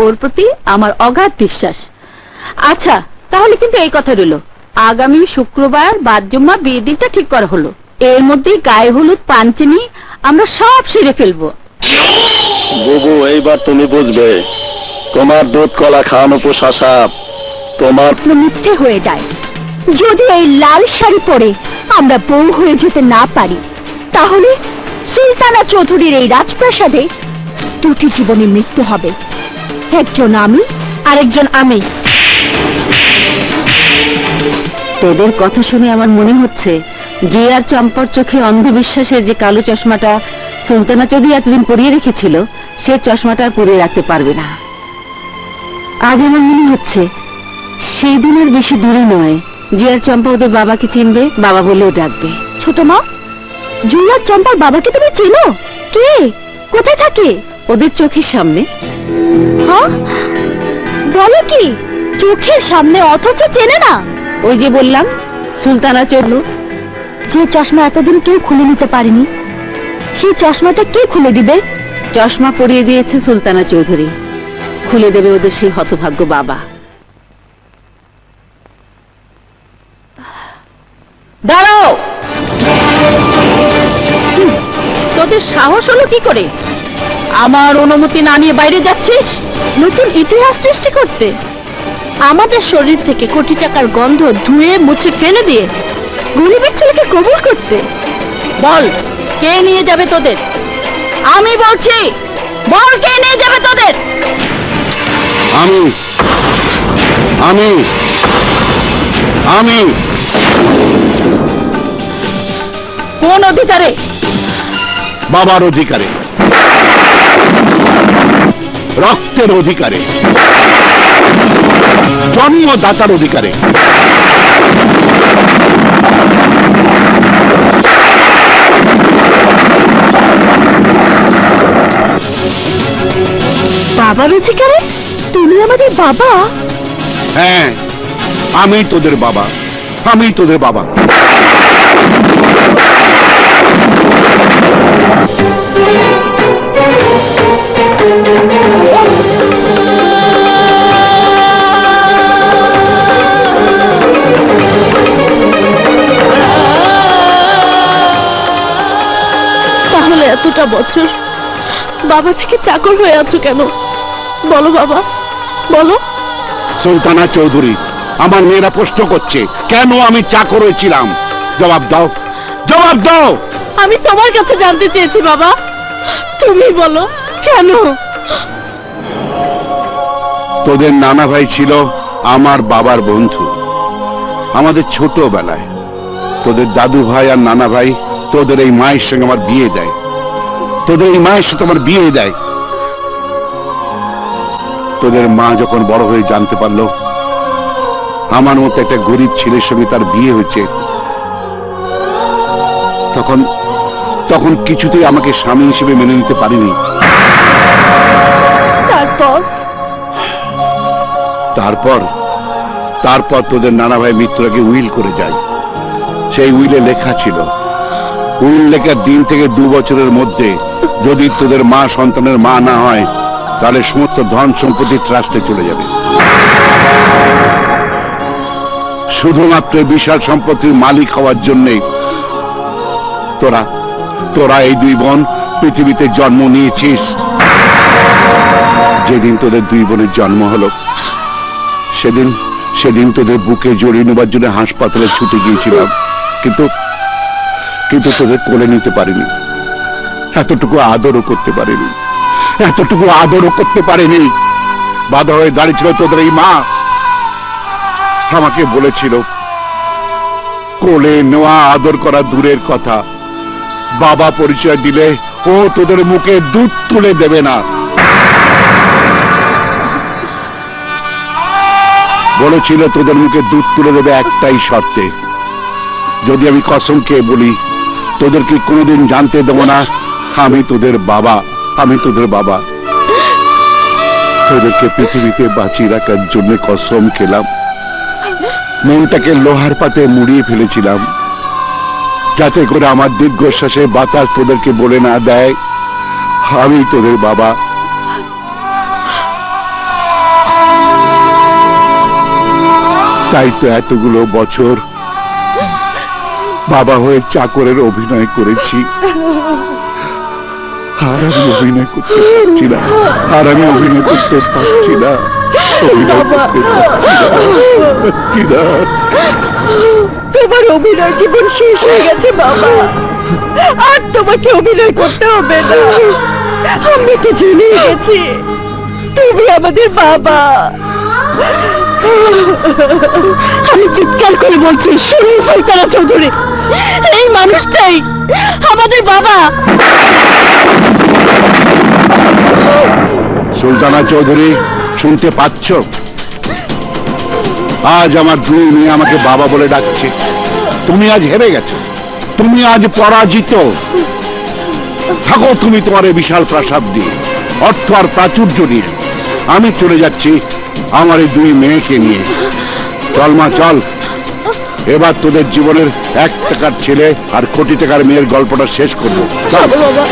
ওর প্রতি আমার অগাধ বিশ্বাস। আচ্ছা, তাহলে কিন্তু এই কথা রইল, আগামী শুক্রবার বাদ জুম্মা বিয়ের দিনটা ঠিক করা হলো। এর মধ্যে গায়ে হলুদ পাঞ্চেনি আমরা সব সেরে ফেলবো। বুবু, এইবার তুমি বুঝবে, তোমার দুধ কলা খাওয়ানো পোষা সাপ তোমার মিথ্যে হয়ে যায়। যদি এই লাল শাড়ি পরে আমরা বউ হয়ে যেতে না পারি, তাহলে সুলতানা চৌধুরীর এই রাজপ্রাসাদে দুটি জীবনের মৃত্যু হবে, একজন আমি আরেকজন আমি। তোদের কথা শুনে আমার মনে হচ্ছে জিয়ার চম্পার চোখে অন্ধবিশ্বাসের যে কালো চশমাটা সুলতানা চৌধুরী এতদিন পরিয়ে রেখেছিল, সে চশমাটা আর পরিয়ে রাখতে পারবে না। আজ আমার মনে হচ্ছে সেই দিনের বেশি দূরে নয়, জিয়ার চম্পা ওদের বাবাকে চিনবে, বাবা বলেও ডাকবে। ছোট মা, জুইয়ার চম্পার বাবাকে তুমি চেনো? কে? কোথায় থাকে? ওদের চোখের সামনে। হ্যাঁ, বলো কি? চোখের সামনে, অথচ চেনে না? ওই যে বললাম, সুলতানা চৌধুরী। যে চশমা এতদিন কেউ খুলে নিতে পারেনি, সেই চশমাটা কে খুলে দিবে? চশমা পরিয়ে দিয়েছে সুলতানা চৌধুরী, খুলে দেবে ওদের সেই হতভাগ্য বাবা। দাঁড়াও! তোদের সাহস হলো কি করে আমার অনুমতি না নিয়ে বাইরে যাচ্ছিস? নতুন ইতিহাস সৃষ্টি করতে, আমাদের শরীর থেকে কোটি টাকার গন্ধ ধুয়ে মুছে ফেলে দিয়ে গরিবের ছেলেকে কবুল করতে। বল, কে নিয়ে যাবে তোদের? আমি বলছি, বল, কে নিয়ে যাবে তোদের? আমি আমি আমি কোন অধিকারে? বাবার অধিকারে, রক্তের অধিকারে, জন্মদাতার অধিকারে। বাবার অধিকারে? তুমি আমাদের বাবা? হ্যাঁ, আমি তোদের বাবা, আমি তোদের বাবা। তাহলে এতটা বছর বাবা থেকে চাকর হয়ে আছো কেন? বলো বাবা, বলো। সুলতানা চৌধুরী, আমার মেয়েরা প্রশ্ন করছে কেন আমি চাকর হয়েছিলাম। জবাব দাও, জবাব দাও। আমি তোমার কাছে জানতে চেয়েছি বাবা, তুমি বলো কেন? তোদের নানা ভাই ছিল আমার বাবার বন্ধু। আমাদের ছোটবেলায় তোদের দাদু ভাই আর নানা ভাই তোদের এই মায়ের সঙ্গে আমার বিয়ে দেয়, তোদের এই মায়ের সাথে আমার বিয়ে দেয়। তোদের মা যখন বড় হয়ে জানতে পারলো আমার মতো একটা গরিব ছেলের সঙ্গে তার বিয়ে হয়েছে, তখন তখন কিছুতেই আমাকে স্বামী হিসেবে মেনে নিতে পারিনি। তারপর তারপর তোদের নানা ভাই মৃত্যুর আগে উইল করে যায়। সেই উইলে লেখা ছিল, উইল লেখার দিন থেকে 2 বছরের মধ্যে যদি তোদের মা সন্তানের মা না হয় তাহলে সমস্ত ধন সম্পত্তি ট্রাস্টে চলে যাবে। শুধুমাত্র বিশাল সম্পত্তির মালিক হওয়ার জন্যে তোরা এই দুই বোন পৃথিবীতে জন্ম নিয়েছিস। যেদিন তোদের দুই বোনের জন্ম হলো সেদিন তোদের বুকে জড়িয়ে নেবার জন্য হাসপাতালে ছুটে গিয়েছিলাম, কিন্তু তোদের কোলে নিতে পারিনি, এতটুকু আদরও করতে পারিনি। বাধা হয়ে দাঁড়িয়েছিল তোদের এই মা। আমাকে বলেছিল কোলে নেওয়া আদর করা দূরের কথা, বাবা পরিচয় দিলে ও তোদের মুখে দুধ তুলে দেবে না। বলেছিল তোদের মুখে দুধ তুলে দেবে একটাই শর্তে, যদি আমি কসম খেয়ে বলি তোদেরকে কোনোদিন জানতে দেবো না আমি তোদের বাবা। তোদেরকে পৃথিবীতে বাঁচিয়ে রাখার জন্য কসম খেলাম, মনটাকে লোহার পাতে মুড়িয়ে ফেলেছিলাম, যাতে করে আমার দীর্ঘশ্বাসে বাতাস তোদেরকে বলে না দেয় আমি তোদের বাবা। তাই তো এতগুলো বছর বাবা হয়ে চাকরের অভিনয় করেছি, আর আমি অভিনয় করতে পারছি না। তোমার অভিনয় জীবন শেষ হয়ে গেছে বাবা, আর তোমাকে অভিনয় করতে হবে না। আমি তো জেনে গেছি তুমি আমাদের বাবা। আমি চিৎকার করে বলছি, শুনুন সুলতানা চৌধুরী, এই মানুষটাই আমাদের বাবা। সুলতানা চৌধুরী, শুনতে পাচ্ছ? আজ আমার দুই মেয়ে আমাকে বাবা বলে ডাকছে। তুমি আজ হেরে গেছো, তুমি আজ পরাজিত। থাকো তুমি তোমার এই বিশাল প্রাসাদ দিয়ে, অর্থ আর প্রাচুর্য নিয়ে। আমি চলে যাচ্ছি আমার এই দুই মেয়েকে নিয়ে। চল মা চল, এবার তোদের জীবনের 1 টাকার ছেলে আর কোটি টাকার মেয়ের গল্পটা শেষ করবো। চল বাবা।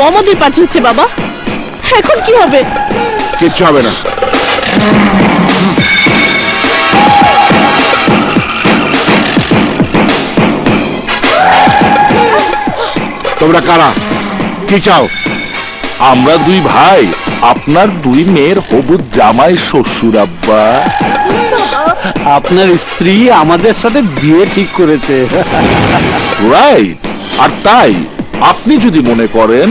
মোহাম্মদই পাঠিয়েছে বাবা, এখন কি হবে? কিচ্ছু হবে না। তোমরা কারা, কি চাও? আমরা দুই ভাই, আপনার দুই মেয়ের হবু জামাই শ্বশুর আব্বা। আপনার স্ত্রী আমাদের সাথে বিয়ে ঠিক করেছে। রাইট, আর তাই আপনি যদি মনে করেন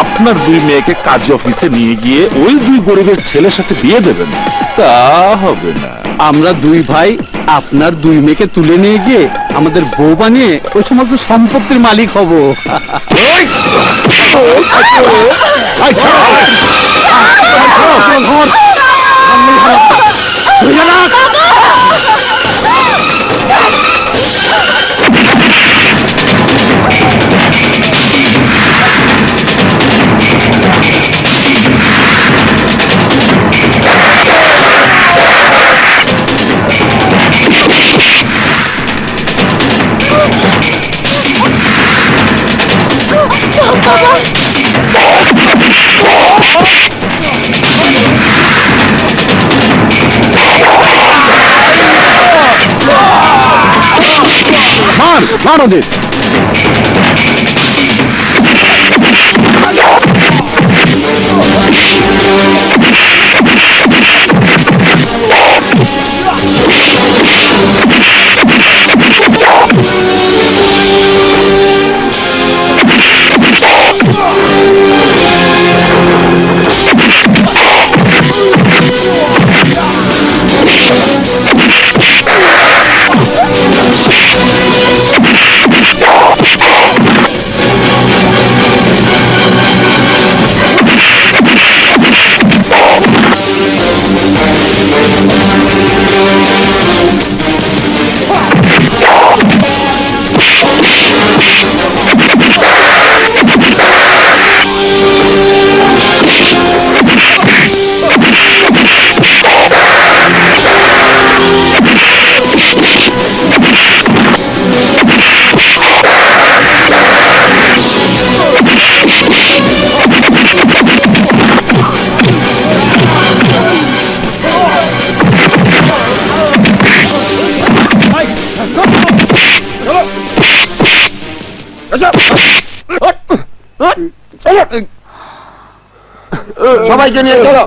আপনার দুই মেয়েকে কাজ অফিসে নিয়ে গিয়ে ওই দুই গরিবের ছেলের সাথে বিয়ে দেবেন, তা হবে না। আমরা দুই ভাই আপনার দুই মেয়েকে তুলে নিয়ে গিয়ে আমাদের বউ বানিয়ে ওই সমস্ত সম্পত্তির মালিক হব। মার ওদের। সবাইকে নিয়ে চলো।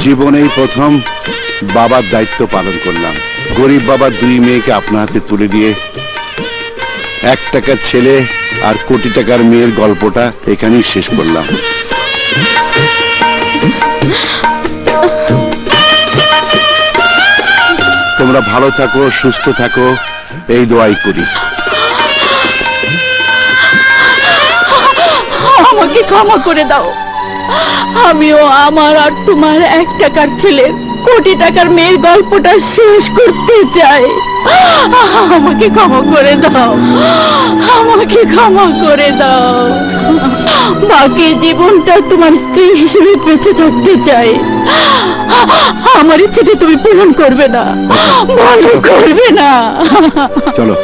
জীবনেই প্রথম বাবার দায়িত্ব পালন করলাম। গরিব বাবার দুই মেয়েকে আপনার হাতে তুলে দিয়ে 1 টাকার ছেলে আর কোটি টাকার মেয়ের গল্পটা এখানেই শেষ করলাম। তোমরা ভালো থাকো, সুস্থ থাকো, এই দোয়াই করি। আমাকে ক্ষমা করে দাও, আমিও আমার আর তোমার 1 টাকার ছেলের কোটি টাকার মেয়ের গল্পটা শেষ করতে চাই। আমাকে ক্ষমা করে দাও, আমাকে ক্ষমা করে দাও। বাকি জীবনটা তোমার স্ত্রী হিসেবে বেঁচে থাকতে চাই। আমার ইচ্ছেটা তুমি পূরণ করবে না, ভালো করবে না। চলো।